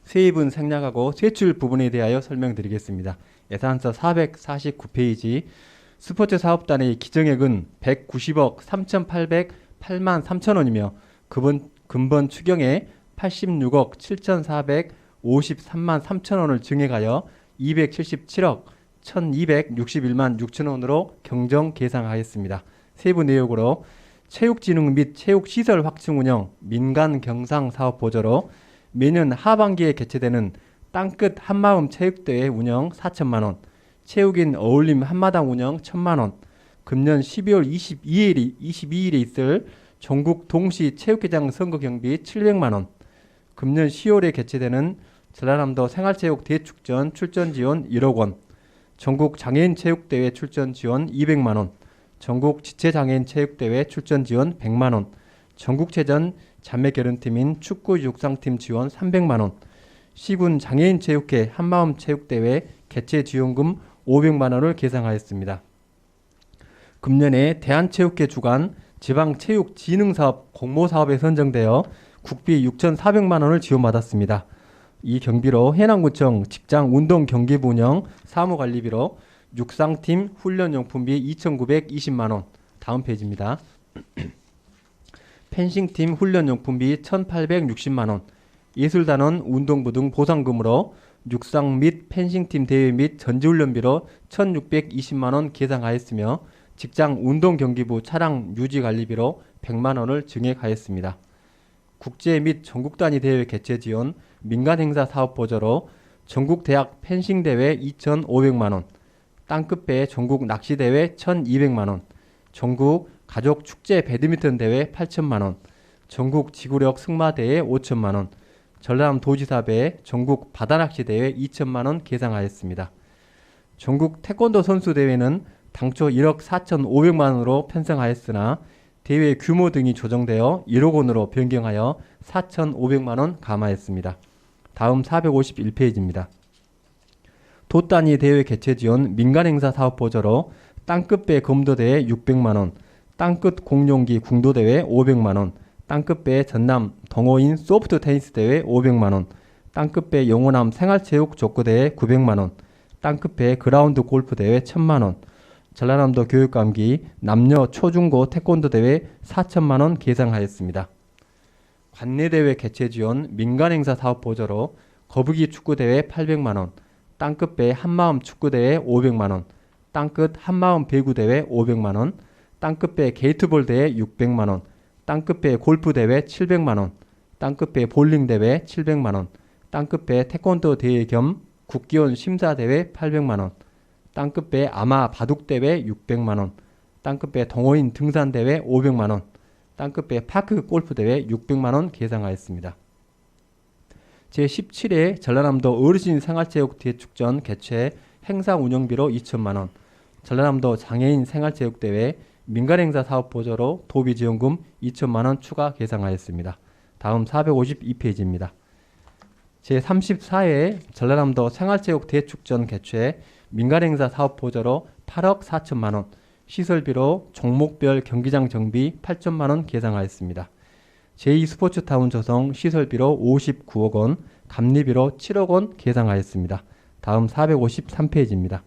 세입은 생략하고 세출 부분에 대하여 설명드리겠습니다. 예산서 449페이지 스포츠 사업단의 기정액은 190억 3,808만 3천원이며 근본 추경에 86억 7,453만 3천원을 증액하여 277억 1,261만 6천원으로 경정 계상하였습니다. 세부 내역으로 체육진흥 및 체육시설 확충 운영 민간 경상 사업 보조로 매년 하반기에 개최되는 땅끝 한마음 체육대회 운영 4천만원, 체육인 어울림 한마당 운영 1,000만원, 금년 12월 22일에 있을 전국 동시 체육회장 선거 경비 700만원, 금년 10월에 개최되는 전라남도 생활체육 대축전 출전 지원 1억원, 전국 장애인 체육대회 출전 지원 200만원, 전국 지체장애인 체육대회 출전 지원 100만원, 전국체전 자매결연팀인 축구 육상팀 지원 300만원, 시군 장애인 체육회 한마음 체육대회 개최 지원금 500만원을 계상하였습니다. 금년에 대한체육회 주관 지방체육진흥사업 공모사업에 선정되어 국비 6,400만원을 지원받았습니다. 이 경비로 해남구청 직장운동경기부 운영 사무관리비로 육상팀 훈련용품비 2,920만원, 다음 페이지입니다. 펜싱팀 훈련용품비 1,860만원, 예술단원 운동부 등 보상금으로 육상 및 펜싱팀 대회 및 전지훈련비로 1,620만원 계상하였으며 직장운동경기부 차량 유지관리비로 100만원을 증액하였습니다. 국제 및 전국단위 대회 개최 지원 민간행사 사업 보조로 전국대학 펜싱대회 2,500만원, 땅끝배 전국 낚시대회 1,200만원, 전국 가족축제 배드민턴대회 8천만원, 전국 지구력 승마대회 5천만원, 전라남도지사배 전국 바다낚시대회 2천만원 계상하였습니다. 전국 태권도 선수대회는 당초 1억 4,500만원으로 편성하였으나 대회 규모 등이 조정되어 1억 원으로 변경하여 4,500만원 감하였습니다. 다음 451페이지입니다. 도단위 대회 개최 지원 민간행사 사업 보조로 땅끝배 검도대회 600만원, 땅끝 공룡기 궁도대회 500만원, 땅끝배 전남 동호인 소프트 테니스 대회 500만 원, 땅끝배 영호남 생활체육 족구 대회 900만 원, 땅끝배 그라운드 골프 대회 1000만 원, 전라남도 교육감기 남녀 초중고 태권도 대회 4천만 원 계상하였습니다. 관내대회 개최 지원 민간행사 사업 보조로 거북이 축구대회 800만 원, 땅끝배 한마음 축구대회 500만 원, 땅끝 한마음 배구대회 500만 원, 땅끝배 게이트볼 대회 600만 원, 땅끝배 골프 대회 700만 원, 땅끝배 볼링 대회 700만 원, 땅끝배 태권도 대회 겸 국기원 심사 대회 800만 원, 땅끝배 아마 바둑 대회 600만 원, 땅끝배 동호인 등산 대회 500만 원, 땅끝배 파크 골프 대회 600만 원 계상하였습니다. 제17회 전라남도 어르신 생활체육 대축전 개최 행사 운영비로 2천만 원, 전라남도 장애인 생활체육대회 민간행사 사업 보조로 도비지원금 2천만 원 추가 계상하였습니다. 다음 452페이지입니다. 제34회 전라남도 생활체육 대축전 개최 민간행사 사업 보조로 8억 4천만 원, 시설비로 종목별 경기장 정비 8천만 원 계상하였습니다. 제2스포츠타운 조성 시설비로 59억 원, 감리비로 7억 원 계상하였습니다. 다음 453페이지입니다.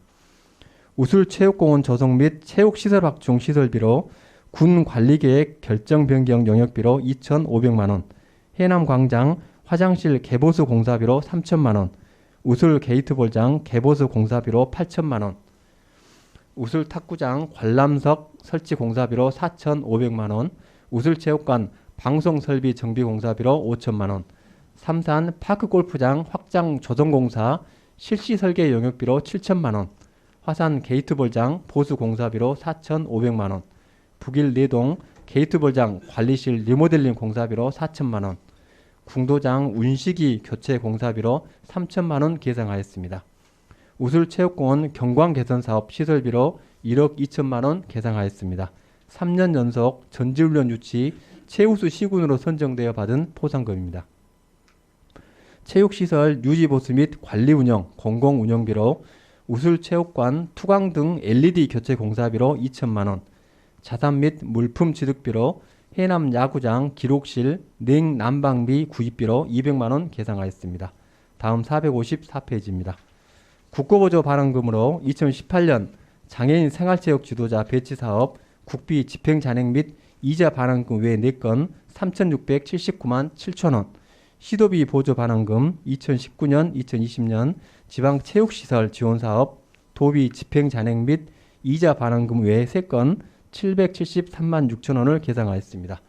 우술체육공원 조성 및 체육시설 확충 시설비로 군관리계획 결정 변경 영역비로 2,500만 원, 해남광장 화장실 개보수 공사비로 3천만 원, 우술 게이트볼장 개보수 공사비로 8천만 원, 우술 탁구장 관람석 설치 공사비로 4,500만 원, 우술체육관 방송설비 정비 공사비로 5천만 원, 삼산 파크골프장 확장 조성공사 실시 설계 영역비로 7천만 원, 화산 게이트볼장 보수 공사비로 4,500만 원, 북일 내동 게이트볼장 관리실 리모델링 공사비로 4천만 원, 궁도장 운시기 교체 공사비로 3천만 원 계상하였습니다. 우술체육공원 경관 개선 사업 시설비로 1억 2천만 원 계상하였습니다. 3년 연속 전지훈련 유치 최우수 시군으로 선정되어 받은 포상금입니다. 체육시설 유지보수 및 관리운영 공공운영비로 우술체육관 투광 등 LED 교체 공사비로 2천만 원, 자산 및 물품 취득비로 해남 야구장 기록실 냉난방비 구입비로 200만 원 계상하였습니다. 다음 454페이지입니다. 국고보조 반환금으로 2018년 장애인 생활체육 지도자 배치 사업 국비 집행 잔액 및 이자 반환금 외 4건 3,679만 7천 원, 시도비 보조 반환금 2019년, 2020년 지방체육시설 지원사업 도비 집행 잔액 및 이자 반환금 외 3건 773만 6천 원을 계상하였습니다.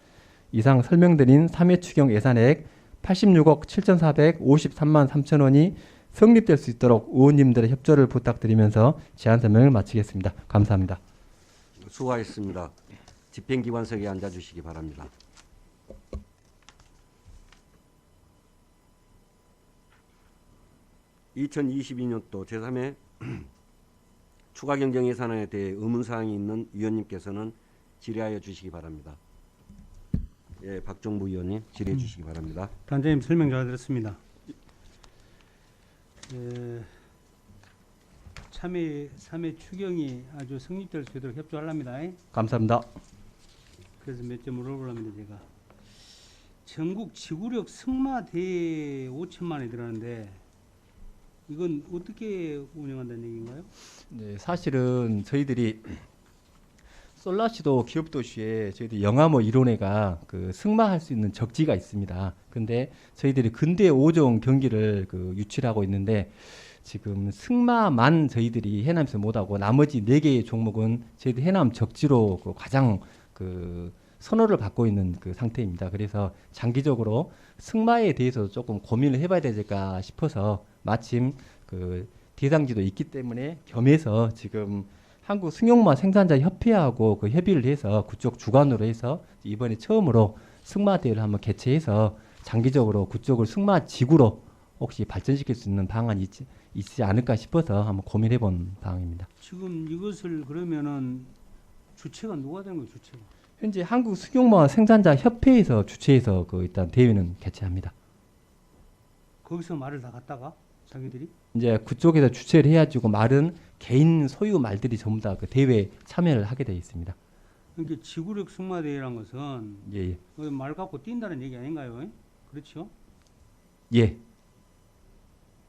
이상 설명드린 3회 추경 예산액 86억 7,453만 3천 원이 성립될 수 있도록 의원님들의 협조를 부탁드리면서 제안 설명을 마치겠습니다. 감사합니다. 수고하셨습니다. 집행기관석에 앉아주시기 바랍니다. (2022년도) 제3회 추가경정 예산안에 대해 의문사항이 있는 위원님께서는 질의하여 주시기 바랍니다. 예, 박종부 위원님 질의해 주시기 바랍니다. 단장님 설명 잘 들었습니다. 참여 3회 추경이 아주 성립될 수 있도록 협조하랍니다. 감사합니다. 그래서 몇 점 물어보려면 제가 전국 지구력 승마 대회 5천만 원이 들어가는데 이건 어떻게 운영한다는 얘기인가요? 네, 사실은 저희들이 솔라시도 기업도시에 저희들 영암호 1호회가 그 승마할 수 있는 적지가 있습니다. 근데 저희들이 근대 5종 경기를 유치를 하고 있는데 지금 승마만 저희들이 해남에서 못하고 나머지 4개의 종목은 저희들 해남 적지로 가장 선호를 받고 있는 상태입니다. 그래서 장기적으로 승마에 대해서 조금 고민을 해봐야 되지,까 싶어서 마침 대상지도 있기 때문에 겸해서 지금 한국 승용마 생산자 협회하고 협의를 해서 그쪽 주관으로 해서 이번에 처음으로 승마 대회를 한번 개최해서 장기적으로 그쪽을 승마 지구로 혹시 발전시킬 수 있는 방안이 있지 않을까 싶어서 한번 고민해 본 방안입니다. 지금 이것을 그러면은 주체가 누가 되는 거예요? 주체가? 현재 한국 승용마 생산자 협회에서 주최해서 일단 대회는 개최합니다. 거기서 말을 다 갖다가 자기들이? 이제 그쪽에서 주최를 해가지고 말은 개인 소유 말들이 전부 다 대회에 참여를 하게 되어 있습니다. 그러니까 지구력 승마대회란 것은 예, 말 갖고 뛴다는 얘기 아닌가요? 그렇죠? 예.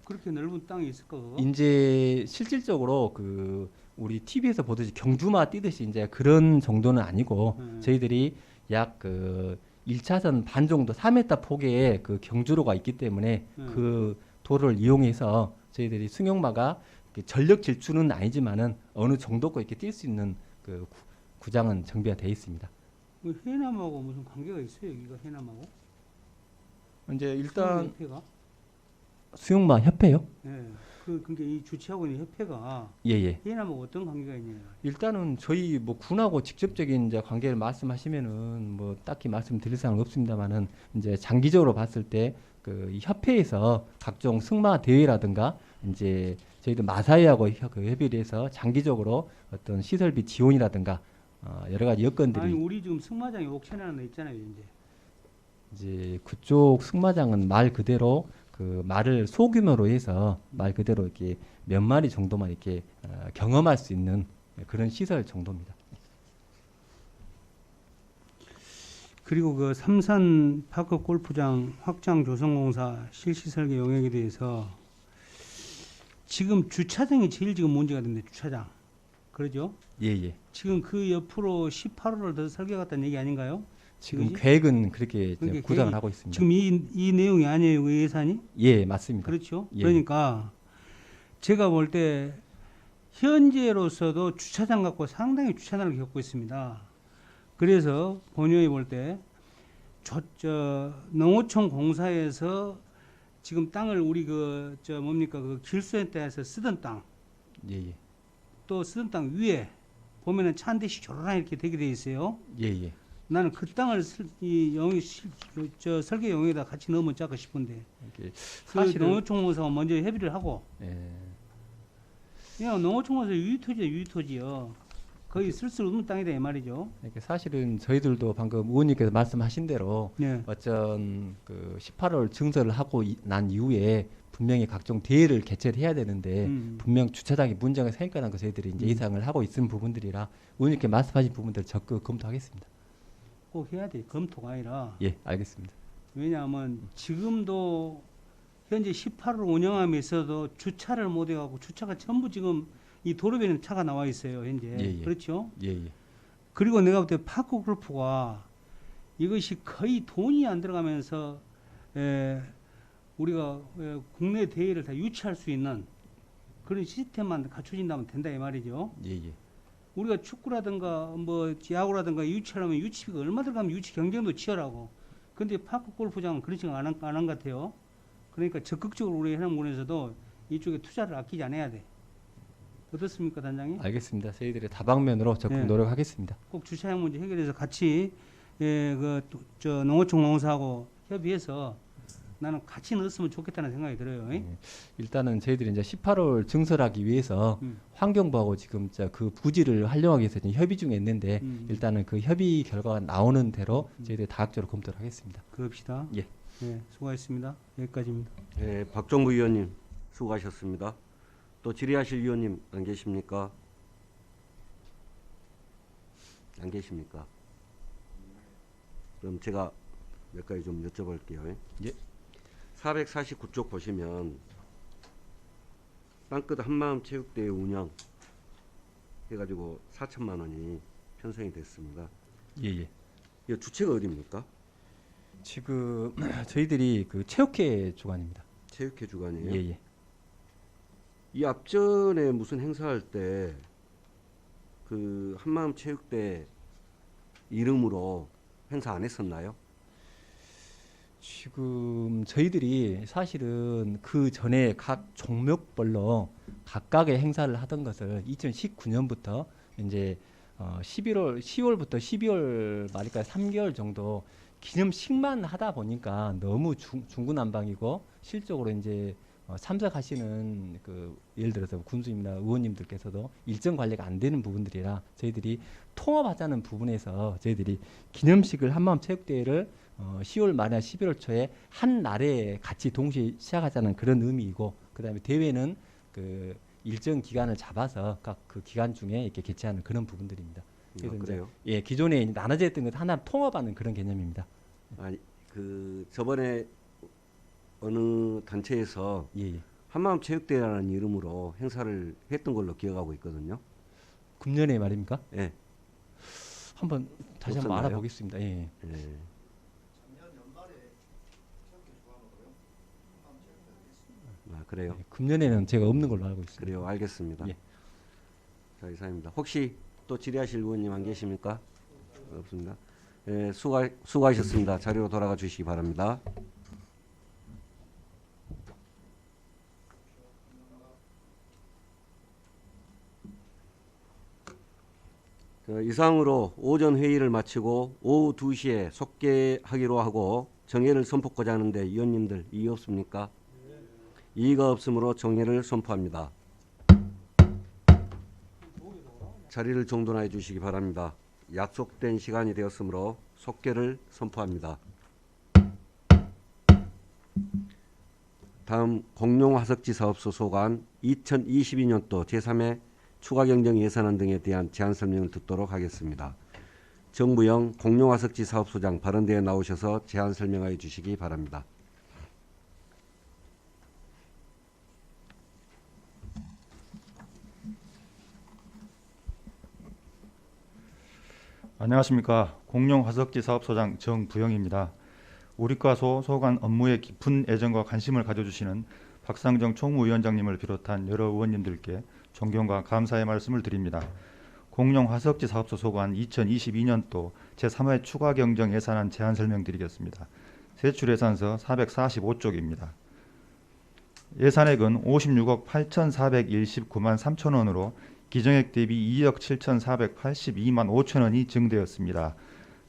그렇게 넓은 땅이 있을까 그거? 이제 실질적으로 그 우리 TV에서 보듯이 경주마 뛰듯이 이제 그런 정도는 아니고 저희들이 약 그 1차선 반 정도 4m 폭의 그 경주로가 있기 때문에 그 도를 이용해서 저희들이 승용마가 이렇게 전력 질주는 아니지만은 어느 정도껏 이렇게 뛸 수 있는 그 구장은 정비가 되어 있습니다. 해남하고 무슨 관계가 있어요? 여기가 해남하고? 이제 일단 협회가? 수용마 협회요? 네. 그러니까 이 주최하고 있는 협회가 예예. 해남하고 어떤 관계가 있냐? 일단은 저희 뭐 군하고 직접적인 이제 관계를 말씀하시면은 뭐 딱히 말씀드릴 사항은 없습니다만은 이제 장기적으로 봤을 때 그 이 협회에서 각종 승마 대회라든가 이제 저희들 마사회하고 그 협의를 해서 장기적으로 어떤 시설비 지원이라든가 여러 가지 여건들이 아니 우리 지금 승마장에 옥션하는 데 있잖아요 이제 그쪽 승마장은 말 그대로 그 말을 소규모로 해서 말 그대로 이렇게 몇 마리 정도만 이렇게 경험할 수 있는 그런 시설 정도입니다. 그리고 그 삼산 파크 골프장 확장 조성공사 실시 설계 용역에 대해서 지금 주차장이 제일 지금 문제가 된대 주차장. 그러죠? 예예. 지금 그 옆으로 18호를 더 설계하겠다는 얘기 아닌가요? 지금 그지? 계획은 그렇게 이제 그러니까 구상을 계획이 하고 있습니다. 지금 이 내용이 아니에요, 그 예산이? 예, 맞습니다. 그렇죠. 예. 그러니까 제가 볼 때 현재로서도 주차장 갖고 상당히 주차장을 겪고 있습니다. 그래서 본의원이 볼 때 농어촌 공사에서 지금 땅을 우리 그 길수엔터에서 쓰던 땅, 예예. 또 쓰던 땅 위에 보면은 차 한 대씩 조르르 이렇게 되게 돼 있어요. 예예. 나는 그 땅을 설계 용역에다 같이 넣으면 짤까 싶은데 이게 그 사실은 농어촌 공사가 먼저 협의를 하고 예. 그냥 농어촌 공사 유의토지요. 거의 쓸 수 없는 땅이다 이 말이죠. 이게 사실은 저희들도 방금 의원님께서 말씀하신 대로 네. 어쩐 그 18월 증설을 하고 난 이후에 분명히 각종 대회를 개최를 해야 되는데 분명 주차장에 문제가 생길 거라는 거 저희들이 이제 예상을 하고 있는 부분들이라 의원님께 말씀하신 부분들 적극 검토하겠습니다. 꼭 해야 돼. 검토가 아니라. 예, 알겠습니다. 왜냐하면 지금도 현재 18월 운영하면서도 주차를 못 해가고 주차가 전부 지금 이 도로변에 차가 나와 있어요. 현재. 예, 예. 그렇죠? 예예. 그리고 내가 볼 때 파크 골프가 이것이 거의 돈이 안 들어가면서 우리가 국내 대회를 다 유치할 수 있는 그런 시스템만 갖춰진다면 된다 이 말이죠. 예예. 우리가 축구라든가 뭐 야구라든가 유치하려면 유치비가 얼마 들어가면 유치 경쟁도 치열하고 근데 파크 골프장은 그렇지 안한 것 같아요. 그러니까 적극적으로 우리 해남군에서도 이쪽에 투자를 아끼지 않아야 돼. 어떻습니까, 단장님? 알겠습니다. 저희들의 다방면으로 적극 네. 노력하겠습니다. 꼭 주차장 문제 해결해서 같이 농어촌 농사하고 협의해서 나는 같이 넣었으면 좋겠다는 생각이 들어요. 일단은 저희들이 이제 18월 증설하기 위해서 환경부하고 지금 그 부지를 활용하기 위해서 지금 협의 중에 있는데 일단은 그 협의 결과가 나오는 대로 저희들이 다각적으로 검토를 하겠습니다. 그럽시다. 예. 네, 수고하셨습니다. 여기까지입니다. 네, 박정부 위원님 수고하셨습니다. 또 질의하실 위원님 안 계십니까? 안 계십니까? 그럼 제가 몇 가지 좀 여쭤볼게요. 예. 449쪽 보시면 땅끝 한마음 체육대회 운영 해가지고 4천만 원이 편성이 됐습니다. 예예. 이 주체가 어디입니까? 지금 저희들이 그 체육회 주관입니다. 체육회 주관이에요. 예예. 이 앞전에 무슨 행사할 때 그 한마음 체육대 이름으로 행사 안 했었나요? 지금 저희들이 사실은 그 전에 각 종목별로 각각의 행사를 하던 것을 2019년부터 이제 10월부터 12월 말까지 3개월 정도 기념식만 하다 보니까 너무 중구난방이고 실적으로 이제 참석하시는 그 예를 들어서 군수님이나 의원님들께서도 일정 관리가 안 되는 부분들이라 저희들이 통합하자는 부분에서 저희들이 기념식을 한마음 체육대회를 10월 말이나 11월 초에 한 날에 같이 동시에 시작하자는 그런 의미이고 그다음에 대회는 그 일정 기간을 잡아서 각 그 기간 중에 이렇게 개최하는 그런 부분들입니다. 그래서 이제 그래요? 예, 기존에 나눠져 있던 것 하나 통합하는 그런 개념입니다. 아니 그 저번에 어느 단체에서 예, 예. 한마음 체육대회라는 이름으로 행사를 했던 걸로 기억하고 있거든요. 금년에 말입니까? 예. 한번 다시 한번 없었나요? 알아보겠습니다. 예. 예. 아, 그래요. 예, 금년에는 제가 없는 걸로 알고 있습니다. 그래요. 알겠습니다. 예. 자, 이상입니다. 혹시 또 질의하실 의원님 안 계십니까? 없습니다. 예, 수고하셨습니다. 자리로 돌아가 주시기 바랍니다. 이상으로 오전 회의를 마치고 오후 2시에 속개하기로 하고 정회를 선포하고자 하는데 위원님들 이의 없습니까? 이의가 없으므로 정회를 선포합니다. 자리를 정돈해 주시기 바랍니다. 약속된 시간이 되었으므로 속개를 선포합니다. 다음 공룡화석지 사업 소속안 2022년도 제3회 추가경정 예산안 등에 대한 제안 설명을 듣도록 하겠습니다. 정부영 공룡화석지 사업소장 발언대에 나오셔서 제안 설명하여 주시기 바랍니다. 안녕하십니까. 공룡화석지 사업소장 정부영입니다. 우리과 소관 업무에 깊은 애정과 관심을 가져주시는 박상정 총무위원장님을 비롯한 여러 의원님들께 존경과 감사의 말씀을 드립니다. 공룡화석지 사업소 소관 2022년도 제3회 추가경정 예산안 제안 설명드리겠습니다. 세출예산서 445쪽입니다. 예산액은 56억 8,419만 3천 원으로 기정액 대비 2억 7,482만 5천 원이 증되었습니다.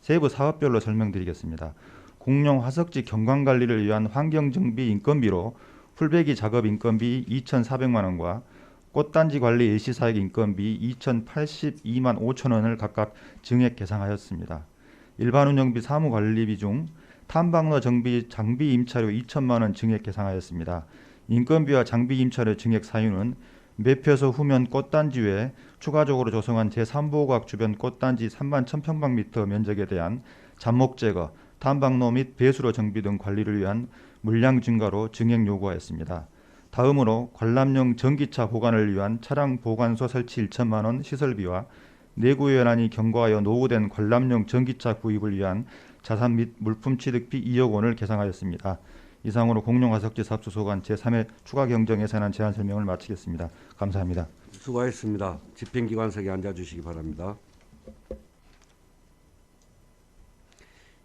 세부 사업별로 설명드리겠습니다. 공룡화석지 경관관리를 위한 환경정비 인건비로 풀베기 작업 인건비 2,400만 원과 꽃단지 관리 예시사역 인건비 2,082만 5천 원을 각각 증액 계상하였습니다. 일반 운영비 사무관리비 중 탐방로 정비 장비 임차료 2천만 원 증액 계상하였습니다. 인건비와 장비 임차료 증액 사유는 매표소 후면 꽃단지 외에 추가적으로 조성한 제3보호구역 주변 꽃단지 3만 1,000평방미터 면적에 대한 잡목 제거, 탐방로 및 배수로 정비 등 관리를 위한 물량 증가로 증액 요구하였습니다. 다음으로 관람용 전기차 보관을 위한 차량 보관소 설치 1천만 원 시설비와 내구 연한이 경과하여 노후된 관람용 전기차 구입을 위한 자산 및 물품 취득비 2억 원을 계상하였습니다. 이상으로 공룡화석지 사업소 소관 제3회 추가경정 예산안 제안 설명을 마치겠습니다. 감사합니다. 수고하셨습니다. 집행기관석에 앉아주시기 바랍니다.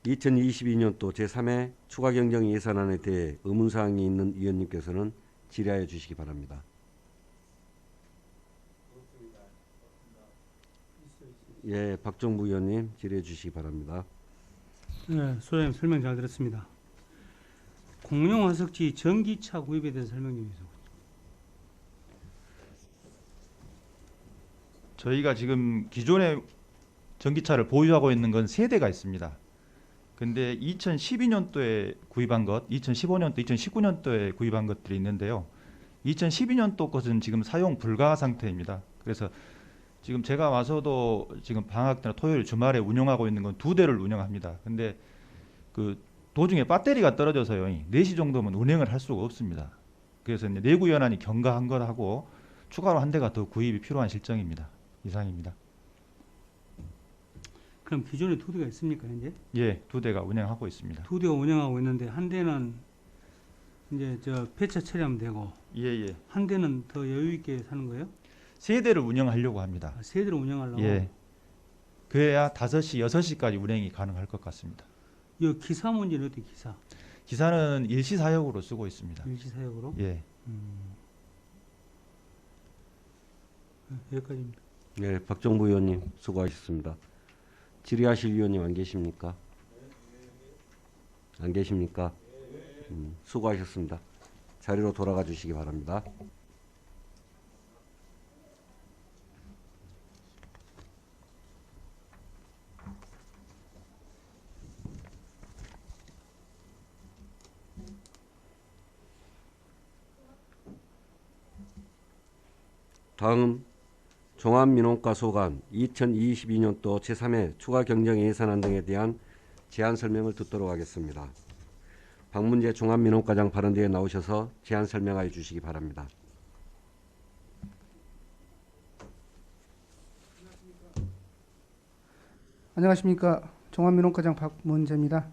2022년도 제3회 추가경정 예산안에 대해 의문사항이 있는 위원님께서는 질의하여 주시기 바랍니다. 예, 박정부 위원님 질의해 주시기 바랍니다. 네, 소장님 설명 잘 들었습니다. 공룡화석지 전기차 구입에 대해서 설명 좀 해주세요. 저희가 지금 기존의 전기차를 보유하고 있는 건 세 대가 있습니다. 근데 2012년도에 구입한 것, 2015년도, 2019년도에 구입한 것들이 있는데요. 2012년도 것은 지금 사용 불가 상태입니다. 그래서 지금 제가 와서도 지금 방학 때나 토요일 주말에 운영하고 있는 건 2대를 운영합니다. 근데 그 도중에 배터리가 떨어져서요. 4시 정도면 운행을 할 수가 없습니다. 그래서 이제 내구 연한이 경과한 것하고 추가로 한 대가 더 구입이 필요한 실정입니다. 이상입니다. 그럼 기존에 2대가 있습니까 현재? 예, 2대가 운행하고 있습니다. 2대가 운영하고 있는데 한 대는 이제 저 폐차 처리하면 되고 예, 예. 한 대는 더 여유 있게 사는 거예요? 3대를 운영하려고 합니다. 아, 세 대를 운영하려고? 예. 그래야 5시, 6시까지 운행이 가능할 것 같습니다. 이 기사 문제는 어떻게 기사? 기사는 일시 사역으로 쓰고 있습니다. 일시사역으로? 예. 여기까지입니다. 예, 박정부 위원님 수고하셨습니다. 질의하실 위원님 안 계십니까? 안 계십니까? 수고하셨습니다. 자리로 돌아가 주시기 바랍니다. 다음 종합민원과 소관 2022년도 제3회 추가 경정 예산안 등에 대한 제안 설명을 듣도록 하겠습니다. 박문재 종합민원과장 발언대에 나오셔서 제안 설명하여 주시기 바랍니다. 안녕하십니까. 종합민원과장 박문재입니다.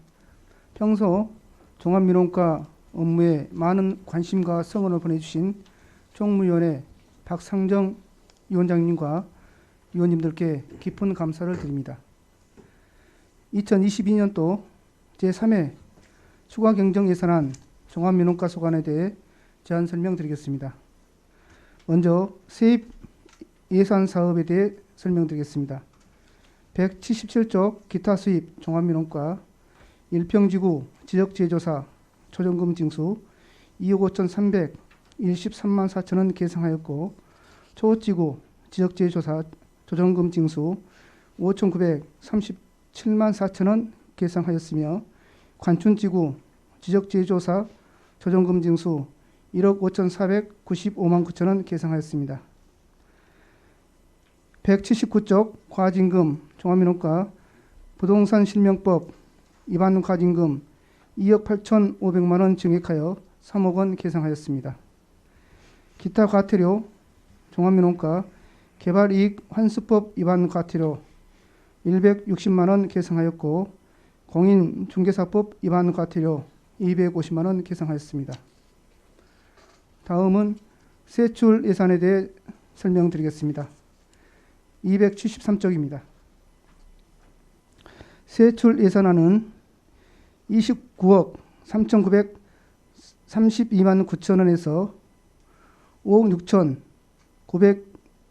평소 종합민원과 업무에 많은 관심과 성원을 보내주신 총무위원회 박상정 위원장님과 위원님들께 깊은 감사를 드립니다. 2022년도 제3회 추가 경정 예산안 종합민원과 소관에 대해 제안 설명드리겠습니다. 먼저 세입 예산 사업에 대해 설명드리겠습니다. 177조 기타 수입 종합민원과 일평지구 지역재조사 조정금 징수 2억 5,313만 4천원 계상하였고, 초지구 지역재조사 조정금 징수 5,937만 4천원 계상하였으며, 관춘지구 지역재조사 조정금 징수 1억 5,495만 9천원 계상하였습니다. 179쪽 과징금 종합민원과 부동산 실명법 위반 과징금 2억 8,500만 원 증액하여 3억 원 계상하였습니다. 기타 과태료 종합민원과 개발이익 환수법 위반 과태료 160만 원 계상하였고, 공인중개사법 위반 과태료 250만 원 계상하였습니다. 다음은 세출 예산에 대해 설명드리겠습니다. 273쪽입니다. 세출 예산안은 29억 3,932만 9천 원에서 5억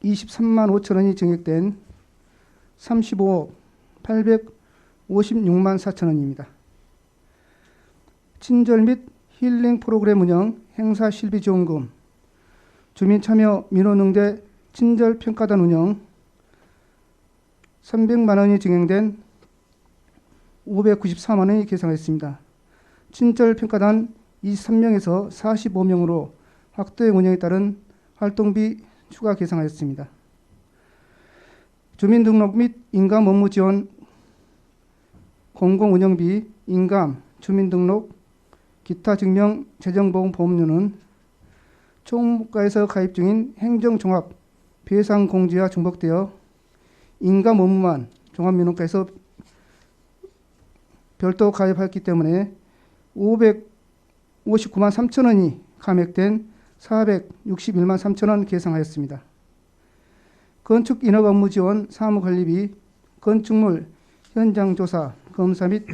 6,923만 5천 원이 증액된 35억 856만 4천 원입니다. 친절 및 힐링 프로그램 운영 행사 실비 지원금, 주민참여 민원응대 친절 평가단 운영 300만 원이 증액된 594만 원이 계상했습니다. 친절 평가단 23명에서 45명으로 확대 운영에 따른 활동비 추가 계상하였습니다. 주민등록 및 인감 업무 지원 공공운영비, 인감, 주민등록, 기타 증명 재정보험료는 총무과에서 가입 중인 행정종합 배상공제와 중복되어 인감 업무만 종합민원과에서 별도 가입했기 때문에 559만 3천 원이 감액된 461만 3천 원 계상하였습니다. 건축 인허 업무 지원 사무관리비, 건축물 현장조사, 검사 및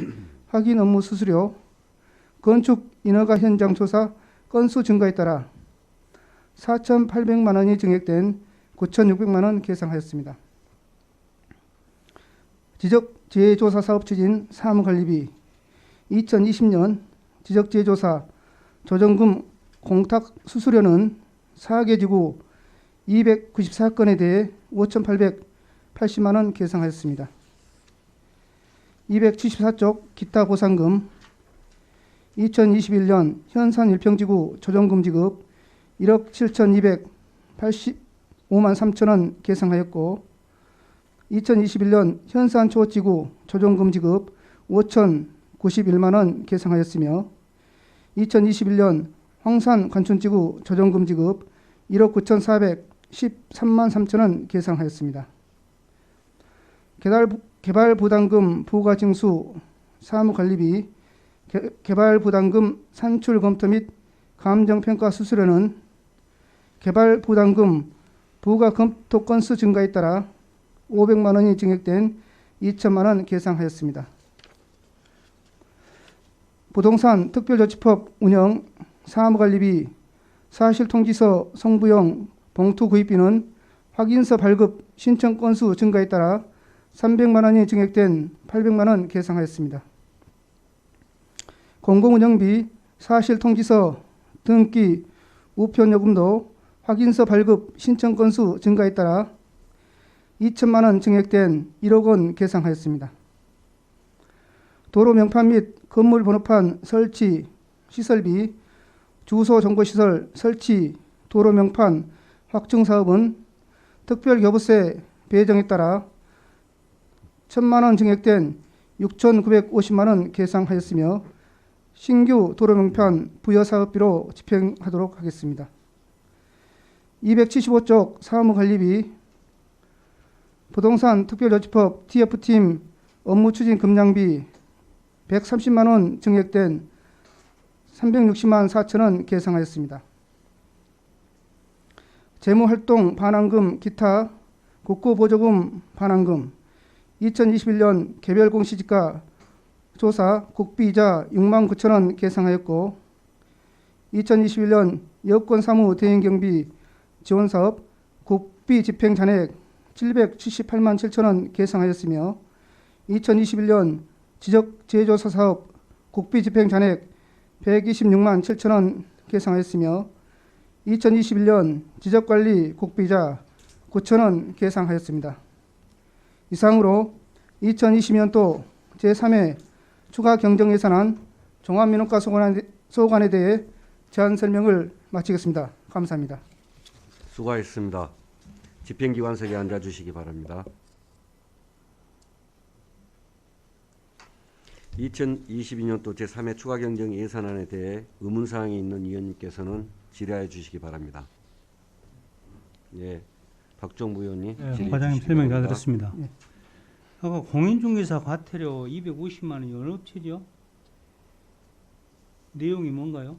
확인 업무 수수료, 건축 인허가 현장 조사 건수 증가에 따라 4,800만 원이 증액된 9,600만 원 계상하였습니다. 지적재조사 사업 추진 사무관리비 2020년 지적재조사 조정금 공탁 수수료는 4개 지구 294건에 대해 5,880만 원 계상하였습니다. 274쪽 기타 보상금 2021년 현산 일평지구 조정금 지급 1억 7,285만 3천 원 계상하였고, 2021년 현산 초지구 조정금 지급 5,091만 원 계상하였으며, 2021년 황산 관춘지구 조정금 지급 1억 9,413만 3천 원 계상하였습니다. 개발부담금 부과징수 사무관리비, 개발부담금 산출 검토 및 감정평가 수수료는 개발부담금 부과 검토 건수 증가에 따라 500만 원이 증액된 2천만 원 계상하였습니다. 부동산 특별조치법 운영 사무관리비, 사실통지서 송부용 봉투 구입비는 확인서 발급 신청 건수 증가에 따라 300만 원이 증액된 800만 원 계상하였습니다. 공공운영비, 사실통지서 등기 우편요금도 확인서 발급 신청 건수 증가에 따라 2천만 원 증액된 1억 원 계상하였습니다. 도로 명판 및 건물 번호판 설치, 시설비, 주소 정보시설 설치, 도로 명판 확충 사업은 특별교부세 배정에 따라 1,000만 원 증액된 6,950만 원 계상하였으며 신규 도로명판 부여사업비로 집행하도록 하겠습니다. 275쪽 사무관리비 부동산 특별조치법 TF팀 업무추진 급량비 130만 원 증액된 360만 4천 원 계상하였습니다. 재무활동 반환금 기타 국고보조금 반환금 2021년 개별 공시지가 조사 국비이자 6만 9천 원 계상하였고 2021년 여권 사무 대행경비 지원사업 국비 집행 잔액 778만 7천 원 계상하였으며 2021년 지적 제조사 사업 국비 집행 잔액 126만 7천 원 계상하였으며 2021년 지적관리 국비이자 9천 원 계상하였습니다. 이상으로 2020년도 제3회 추가 경정예산안 종합민원과 소관에 대해 제안 설명을 마치겠습니다. 감사합니다. 수고하셨습니다. 집행기관석에 앉아주시기 바랍니다. 2022년도 제3회 추가경정 예산안에 대해 의문사항이 있는 의원님께서는 질의하여 주시기 바랍니다. 예, 박종부 의원님. 질의해 과장님 주시기 설명 잘 바랍니다. 들었습니다. 예. 아까 공인중개사 과태료 250만 원이 어느 업체죠? 내용이 뭔가요?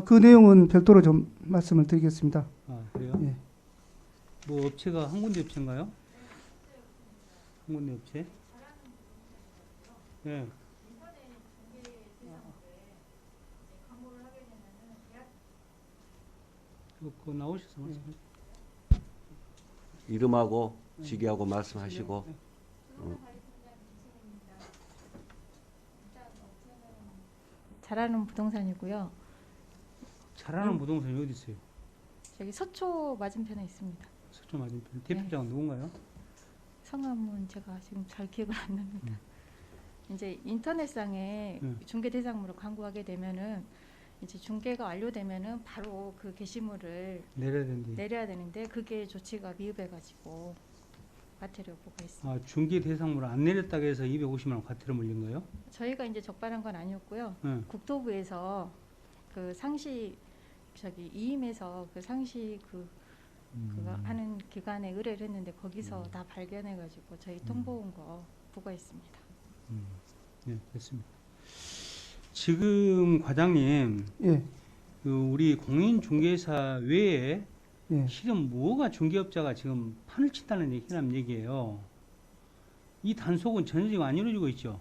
그 내용은 별도로 좀 말씀을 드리겠습니다. 아, 그래요? 예. 뭐 업체가 한 군데 업체인가요? 한 군데 업체? 예. 그거 나오셔서 말씀해. 이름하고 직위하고 말씀하시고. 잘하는 부동산이고요. 잘하는 부동산이 어디 있어요? 저기 서초 맞은편에 있습니다. 서초 맞은편. 대표자가 누군가요? 성함은 제가 지금 잘 기억을 안 납니다. 이제 인터넷상에 중개 대상으로 광고하게 되면은 이제 중개가 완료되면은 바로 그 게시물을 내려야 되는데 그게 조치가 미흡해가지고 과태료 부과 있습니다. 아, 중개 대상으로 안 내렸다고 해서 250만 원 과태료 물린 거예요? 저희가 이제 적발한 건 아니었고요. 국토부에서 그 상시 저기 이임에서 그 상시 그거 하는 기관에 의뢰를 했는데 거기서 다 발견해가지고 저희 통보 온 거 부과했습니다. 네, 됐습니다. 지금 과장님, 예. 그 우리 공인중개사 외에 예. 실은 뭐가 중개업자가 지금 판을 친다는 얘기예요. 이 단속은 전혀 안 이루어지고 있죠.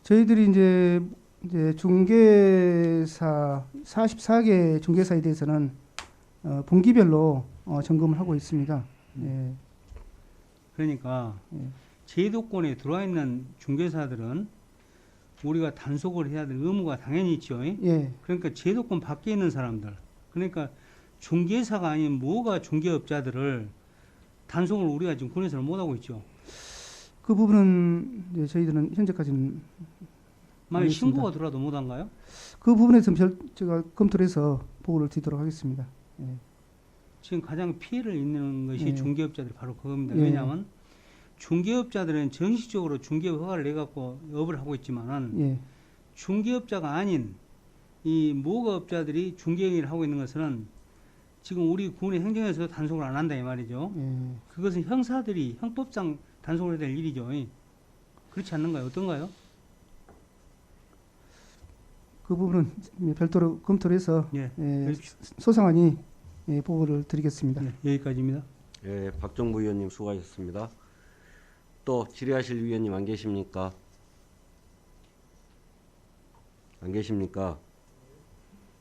저희들이 이제 중개사 44개 중개사에 대해서는 분기별로 점검을 하고 있습니다. 예. 그러니까 제도권에 들어와 있는 중개사들은 우리가 단속을 해야 될 의무가 당연히 있죠. 예. 그러니까 제도권 밖에 있는 사람들, 그러니까 중개사가 아닌 뭐가 중개업자들을 단속을 우리가 지금 군에서는 못 하고 있죠. 그 부분은 이제 저희들은 현재까지는 만약 알겠습니다. 신고가 들어와도 못 한가요? 그 부분에서는 제가 검토를 해서 보고를 드리도록 하겠습니다. 예. 지금 가장 피해를 입는 것이 예. 중개업자들이 바로 그겁니다. 예. 왜냐하면 중개업자들은 정식적으로 중개업 허가를 내갖고 업을 하고 있지만은 예. 중개업자가 아닌 이 모가업자들이 중개행위를 하고 있는 것은 지금 우리 군의 행정에서 단속을 안 한다 이 말이죠. 예. 그것은 형사들이 형법상 단속을 해야 될 일이죠. 그렇지 않는가요? 어떤가요? 그 부분은 별도로 검토를 해서 예. 소상하니 보고를 드리겠습니다. 네, 여기까지입니다. 예, 박정부 의원님 수고하셨습니다. 또 질의하실 위원님 안 계십니까? 안 계십니까?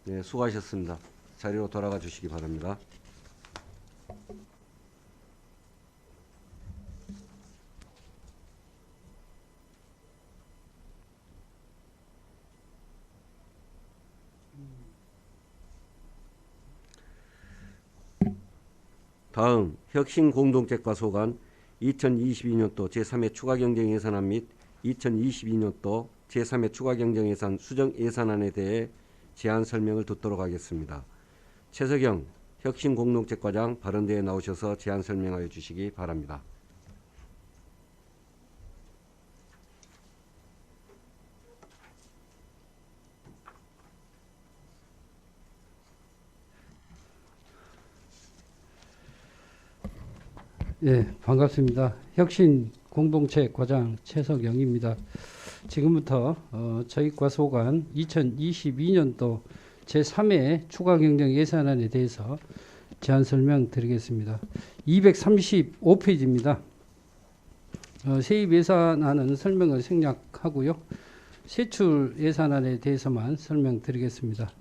네, 수고하셨습니다. 자리로 돌아가 주시기 바랍니다. 다음 혁신공동체과 소관 2022년도 제3회 추가경정예산안 및 2022년도 제3회 추가경정예산 수정예산안에 대해 제안 설명을 듣도록 하겠습니다. 최석영 혁신공동체과장 발언대에 나오셔서 제안 설명하여 주시기 바랍니다. 네, 반갑습니다. 혁신 공동체 과장 최석영입니다. 지금부터 저희과 소관 2022년도 제3회 추가 경정 예산안에 대해서 제안 설명 드리겠습니다. 235페이지입니다. 세입 예산안은 설명을 생략하고요. 세출 예산안에 대해서만 설명드리겠습니다.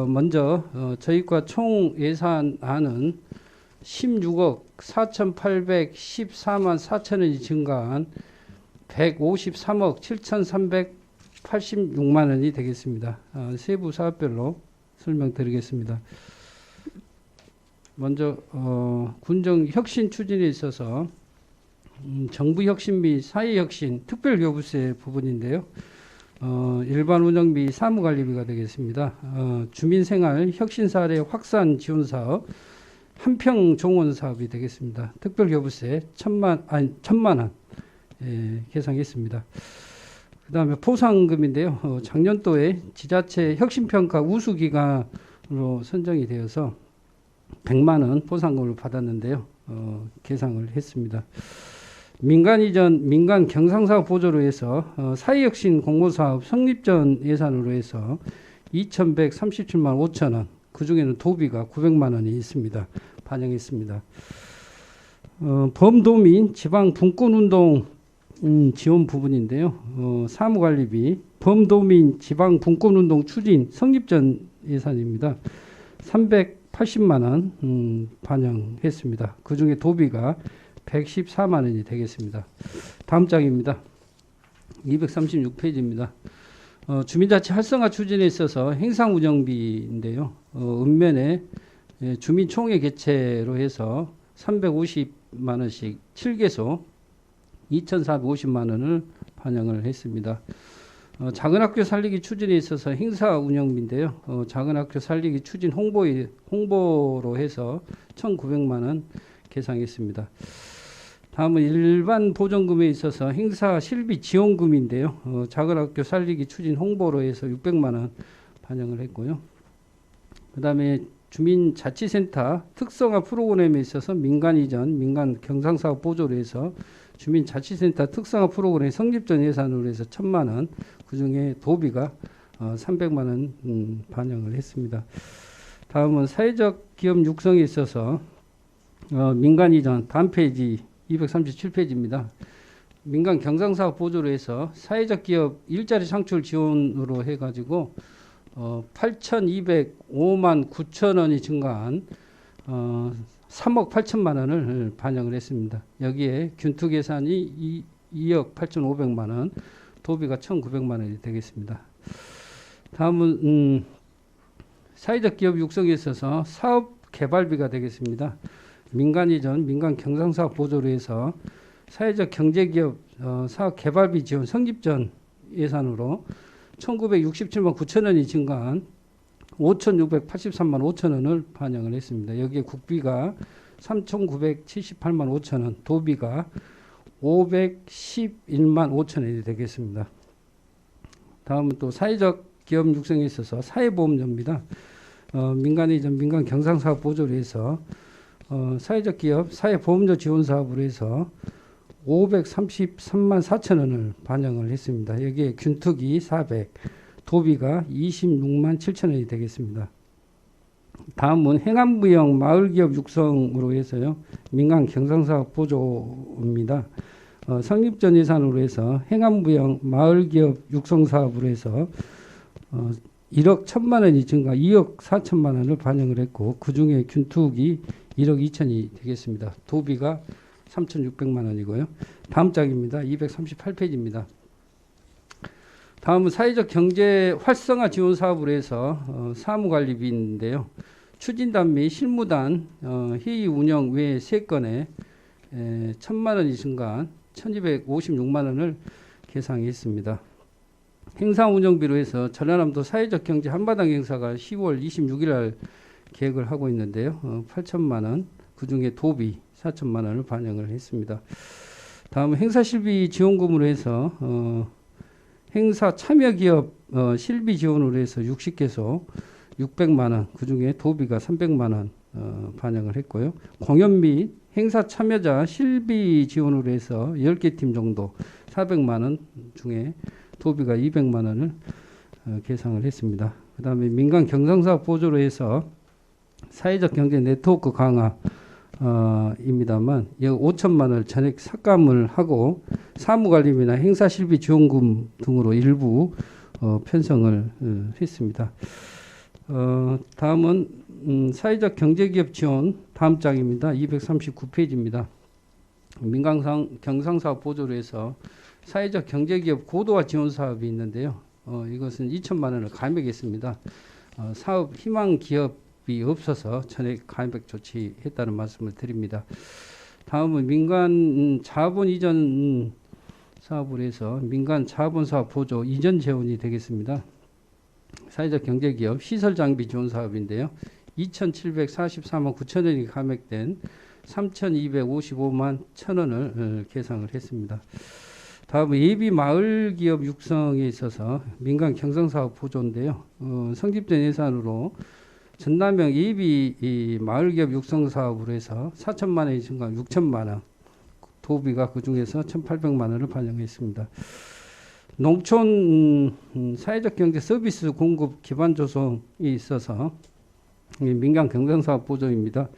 먼저 저희과 총 예산안은 16억 4,814만 4천원이 증가한 153억 7,386만 원이 되겠습니다. 세부 사업별로 설명드리겠습니다. 먼저 군정 혁신 추진에 있어서 정부 혁신 및 사회 혁신 특별교부세 부분인데요. 일반 운영비 사무관리비가 되겠습니다. 주민생활 혁신 사례 확산 지원 사업 한평 종원 사업이 되겠습니다. 특별교부세 1,000만 원 계상했습니다. 그 다음에 포상금인데요. 작년도에 지자체 혁신평가 우수기관으로 선정이 되어서 100만 원 포상금을 받았는데요. 계상을 했습니다. 민간 이전 민간 경상사업 보조로 해서 사회혁신 공모사업 성립전 예산으로 해서 2,137만 5천 원, 그 중에는 도비가 900만 원이 있습니다. 반영했습니다. 범도민 지방 분권운동 지원 부분인데요. 사무관리비 범도민 지방 분권운동 추진 성립전 예산입니다. 380만 원 반영했습니다. 그 중에 도비가 114만 원이 되겠습니다. 다음 장입니다. 236페이지입니다. 주민자치 활성화 추진에 있어서 행상운영비인데요. 읍면에 주민총회 개최로 해서 350만 원씩 7개소 2,450만 원을 반영을 했습니다. 작은 학교 살리기 추진에 있어서 행사운영비인데요. 작은 학교 살리기 추진 홍보로 해서 1,900만 원 계상했습니다. 다음은 일반 보전금에 있어서 행사 실비 지원금인데요. 작은 학교 살리기 추진 홍보로 해서 600만 원 반영을 했고요. 그 다음에 주민자치센터 특성화 프로그램에 있어서 민간 이전, 민간 경상사업 보조로 해서 주민자치센터 특성화 프로그램 성립전 예산으로 해서 1,000만 원, 그 중에 도비가 300만 원 반영을 했습니다. 다음은 사회적 기업 육성에 있어서 민간 이전 다음 페이지 237페이지입니다. 민간 경상사업 보조로 해서 사회적 기업 일자리 창출 지원으로 해가지고 8,205만 9천 원이 증가한 3억 8천만 원을 반영을 했습니다. 여기에 균투 예산이 2억 8,500만 원, 도비가 1,900만 원이 되겠습니다. 다음은 사회적 기업 육성에 있어서 사업 개발비가 되겠습니다. 민간 이전, 민간 경상사업 보조로 해서 사회적 경제기업 사업 개발비 지원 성립전 예산으로 1,967만 9천 원이 증가한 5,683만 5천 원을 반영을 했습니다. 여기에 국비가 3,978만 5천 원, 도비가 511만 5천 원이 되겠습니다. 다음은 또 사회적 기업 육성에 있어서 사회보험료입니다. 민간 이전, 민간 경상사업 보조로 해서 사회적 기업 사회보험료 지원 사업으로 해서 533만 4천 원을 반영을 했습니다. 여기에 균투기 400, 도비가 26만 7천 원이 되겠습니다. 다음은 행안부형 마을기업 육성으로 해서요. 민간 경상사업 보조입니다. 성립전 예산으로 해서 행안부형 마을기업 육성사업으로 해서 1억 1천만 원이 증가 2억 4천만 원을 반영을 했고, 그 중에 균투기 1억 2천이 되겠습니다. 도비가 3,600만 원이고요. 다음 장입니다. 238페이지입니다. 다음은 사회적 경제 활성화 지원 사업으로 해서 사무관리비인데요. 추진단 및 실무단 회의 운영 외 3건에 1,000만 원이 증가한 1,256만 원을 계상했습니다. 행사 운영비로 해서 전라남도 사회적 경제 한바탕 행사가 10월 26일 날 계획을 하고 있는데요. 8천만 원, 그중에 도비 4천만 원을 반영을 했습니다. 다음 행사 실비 지원금으로 해서 행사 참여 기업 실비 지원으로 해서 60개소 600만 원, 그중에 도비가 300만 원 반영을 했고요. 공연 및 행사 참여자 실비 지원으로 해서 10개 팀 정도 400만 원 중에 도비가 200만 원을 계상을 했습니다. 그 다음에 민간 경상사업 보조로 해서 사회적 경제 네트워크 강화 입니다만 5천만 원을 전액 삭감을 하고 사무관리비나 행사실비 지원금 등으로 일부 편성을 했습니다. 다음은 사회적 경제기업 지원 다음 장입니다. 239페이지입니다. 민간 경상사업 보조로 해서 사회적 경제기업 고도화 지원 사업이 있는데요. 이것은 2천만 원을 감액했습니다. 사업 희망 기업이 없어서 전액 감액 조치했다는 말씀을 드립니다. 다음은 민간 자본 이전 사업으로 해서 민간 자본 사업 보조 이전 재원이 되겠습니다. 사회적 경제기업 시설 장비 지원 사업인데요. 2,744만 9천 원이 감액된 3,255만 1천 원을 계상을 했습니다. 다음은 예비 마을 기업 육성에 있어서 민간 경성사업 보조인데요. 성집전 예산으로 전남형 예비 마을 기업 육성 사업으로 해서 4천만 원이 증가 6천만 원, 도비가 그 중에서 1,800만 원을 반영했습니다. 농촌 사회적 경제 서비스 공급 기반 조성이 있어서 민간 경성사업 보조입니다.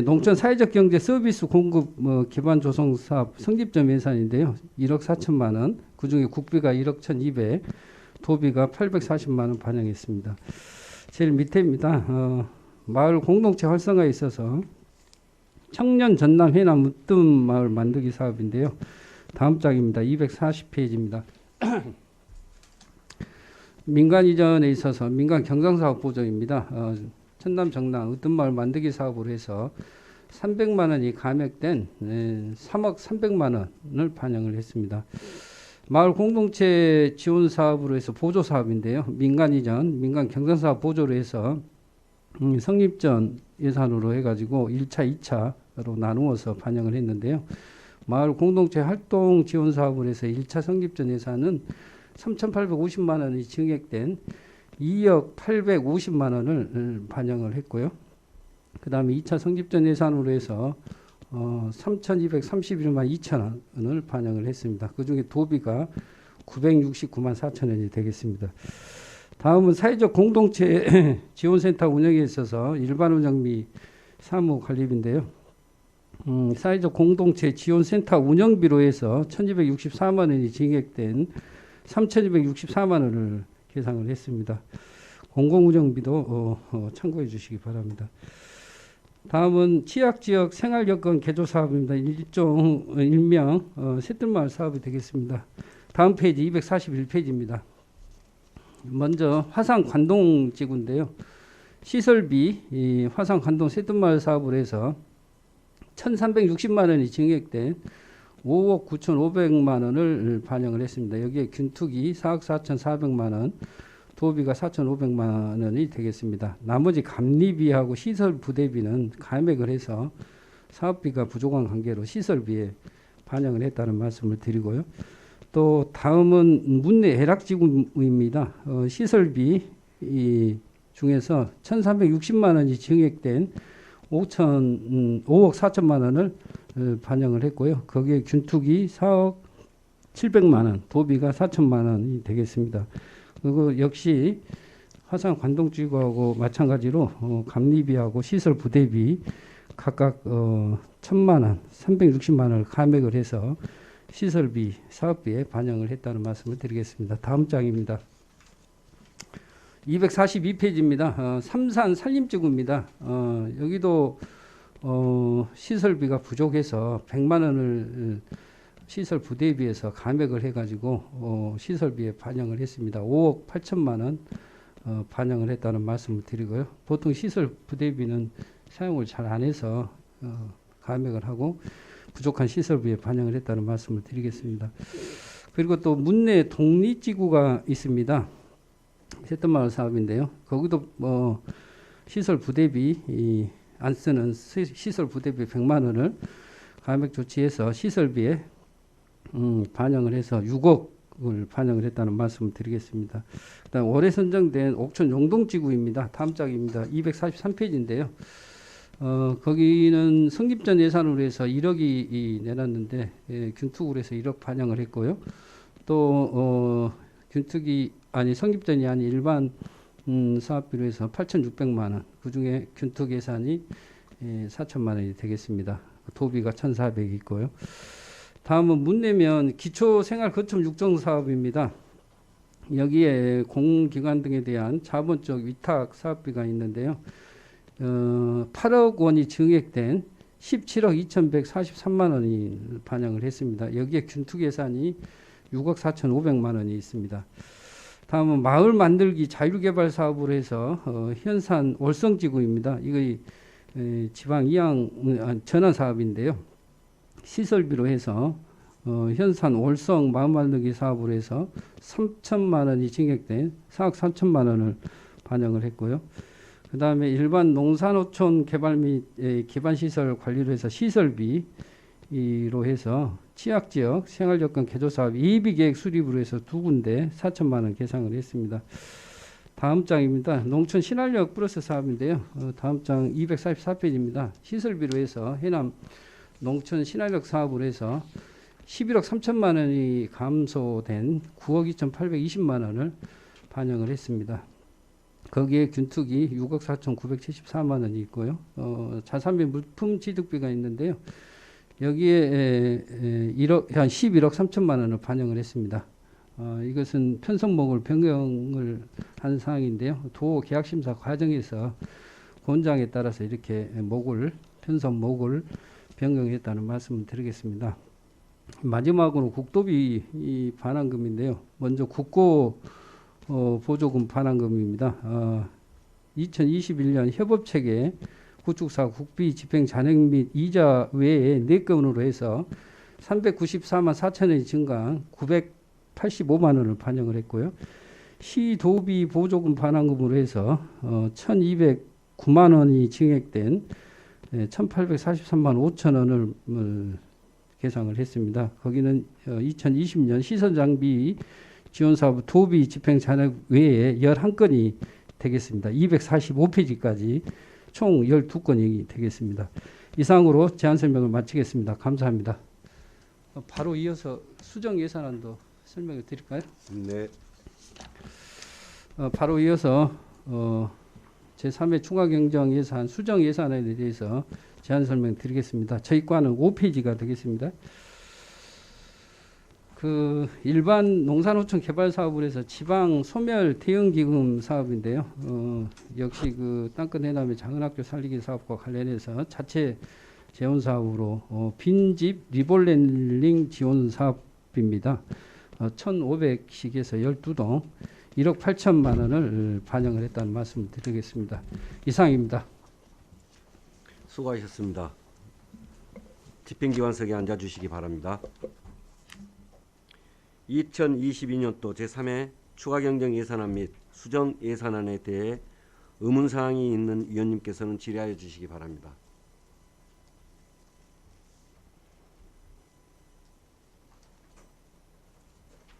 농촌 사회적 경제 서비스 공급 기반 조성 사업 성집점 예산인데요. 1억 4천만 원, 그중에 국비가 1억 1,200, 도비가 840만 원 반영했습니다. 제일 밑에입니다. 마을 공동체 활성화에 있어서 청년 전남 해남 무뜸 마을 만들기 사업인데요. 다음 장입니다. 240페이지입니다. 민간 이전에 있어서 민간 경상사업 보조입니다. 천남 정남 으뜸마을 만들기 사업으로 해서 300만 원이 감액된 3억 300만 원을 반영을 했습니다. 마을 공동체 지원 사업으로 해서 보조 사업인데요. 민간 이전, 민간 경상사업 보조로 해서 성립전 예산으로 해가지고 1차, 2차로 나누어서 반영을 했는데요. 마을 공동체 활동 지원 사업으로 해서 1차 성립전 예산은 3,850만 원이 증액된 2억 850만 원을 반영을 했고요. 그 다음에 2차 성집전 예산으로 해서 3,231만 2천 원을 반영을 했습니다. 그 중에 도비가 969만 4천 원이 되겠습니다. 다음은 사회적 공동체 지원센터 운영에 있어서 일반 운영 및 사무 관리비인데요. 사회적 공동체 지원센터 운영비로 해서 1,264만 원이 증액된 3,264만 원을 계상을 했습니다. 공공운영비도 참고해 주시기 바랍니다. 다음은 취약지역 생활여건 개조 사업입니다. 일명 새뜰마을 사업이 되겠습니다. 다음 페이지 241페이지입니다. 먼저 화산 관동지구인데요. 시설비 화산 관동 새뜰마을 사업으로 해서 1,360만 원이 증액된 5억 9,500만 원을 반영을 했습니다. 여기에 균투기 4억 4,400만 원, 도비가 4,500만 원이 되겠습니다. 나머지 감리비하고 시설 부대비는 감액을 해서 사업비가 부족한 관계로 시설비에 반영을 했다는 말씀을 드리고요. 또 다음은 문내 해락지구입니다. 시설비 중에서 1,360만 원이 증액된 5억 4천만 원을 반영을 했고요. 거기에 균투기 4억 700만 원, 도비가 4천만 원이 되겠습니다. 그리고 역시 화산 관동지구하고 마찬가지로 감리비하고 시설 부대비 각각 1,000만 원, 360만 원을 감액을 해서 시설비, 사업비에 반영을 했다는 말씀을 드리겠습니다. 다음 장입니다. 242페이지입니다. 삼산 산림지구입니다. 여기도 시설비가 부족해서 100만 원을 시설 부대비에서 감액을 해가지고 시설비에 반영을 했습니다. 5억 8천만 원 반영을 했다는 말씀을 드리고요. 보통 시설 부대비는 사용을 잘 안 해서 감액을 하고 부족한 시설비에 반영을 했다는 말씀을 드리겠습니다. 그리고 또 문내 독립지구가 있습니다. 새뜸마을 사업인데요. 거기도 시설 부대비 안 쓰는 시설 부대비 100만 원을 감액 조치해서 시설비에 반영을 해서 6억을 반영을 했다는 말씀을 드리겠습니다. 그다음 올해 선정된 옥천 용동지구입니다. 다음 장입니다. 243페이지인데요. 거기는 성립전 예산으로 해서 1억이 내놨는데 균투구로 해서 1억 반영을 했고요. 또 성립전이 아닌 일반 사업비로 해서 8,600만 원, 그중에 균투 예산이 4천만 원이 되겠습니다. 도비가 1,400이 있고요. 다음은 문내면 기초생활거점 육종 사업입니다. 여기에 공공기관 등에 대한 자본적 위탁 사업비가 있는데요. 8억 원이 증액된 17억 2,143만 원이 반영을 했습니다. 여기에 균투 예산이 6억 4,500만 원이 있습니다. 다음은 마을 만들기 자율개발 사업으로 해서 현산 월성지구입니다. 이거 지방 전환 사업인데요. 시설비로 해서 현산 월성 마을 만들기 사업으로 해서 3천만 원이 증액된 4억 3천만 원을 반영을 했고요. 그 다음에 일반 농산어촌 개발 및 기반시설 관리로 해서 시설비로 해서 취약지역 생활여건 개조사업 예비계획 수립으로 해서 2군데 4천만 원 계상을 했습니다. 다음 장입니다. 농촌 신활역 플러스 사업인데요. 다음 장 244페이지입니다. 시설비로 해서 해남 농촌 신활역 사업으로 해서 11억 3천만 원이 감소된 9억 2,820만 원을 반영을 했습니다. 거기에 균투기 6억 4,974만 원이 있고요. 자산비 물품 취득비가 있는데요. 여기에 한 11억 3천만 원을 반영을 했습니다. 이것은 편성목을 변경을 한 사항인데요. 도 계약심사 과정에서 권장에 따라서 이렇게 편성목을 변경했다는 말씀을 드리겠습니다. 마지막으로 국도비 반환금인데요. 먼저 국고 보조금 반환금입니다. 2021년 협업체계 구축사 국비 집행 잔액 및 이자 외에 내건으로 해서 394만 4천 원이 증가한 985만 원을 반영을 했고요. 시도비 보조금 반환금으로 해서 1,209만 원이 증액된 1,843만 5천 원을 계상을 했습니다. 거기는 2020년 시설장비 지원사업 도비 집행 잔액 외에 11건이 되겠습니다. 245페이지까지 총 12건이 되겠습니다. 이상으로 제안 설명을 마치겠습니다. 감사합니다. 바로 이어서 수정 예산안도 설명을 드릴까요? 네. 바로 이어서 제3회 추가경정 예산 수정 예산안에 대해서 제안 설명 드리겠습니다. 저희 과는 5페이지가 되겠습니다. 일반 농산어촌 개발 사업을 해서 지방 소멸 대응기금 사업인데요. 역시 땅끝 해남의 작은학교 살리기 사업과 관련해서 자체 재원 사업으로 빈집 리볼렌링 지원 사업입니다. 1,500씩에서 12동 1억 8천만 원을 반영을 했다는 말씀을 드리겠습니다. 이상입니다. 수고하셨습니다. 집행기관석에 앉아주시기 바랍니다. 2022년도 제3회 추가경정 예산안 및 수정 예산안에 대해 의문사항이 있는 위원님께서는 질의하여 주시기 바랍니다.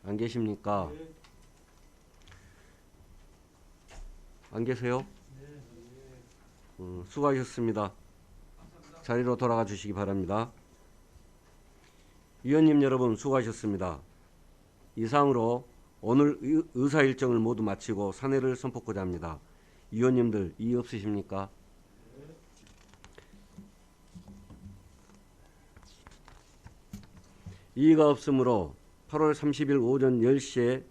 안 계십니까? 안 계세요? 수고하셨습니다. 자리로 돌아가 주시기 바랍니다. 위원님 여러분 수고하셨습니다. 이상으로 오늘 의사 일정을 모두 마치고 사내를 선포하고자 합니다. 위원님들 이의 없으십니까? 이의가 없으므로 8월 30일 오전 10시에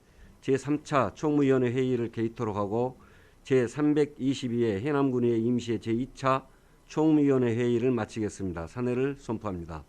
제3차 총무위원회 회의를 개의토록 하고 제322회 해남군의 임시의 제2차 총무위원회 회의를 마치겠습니다. 사내를 선포합니다.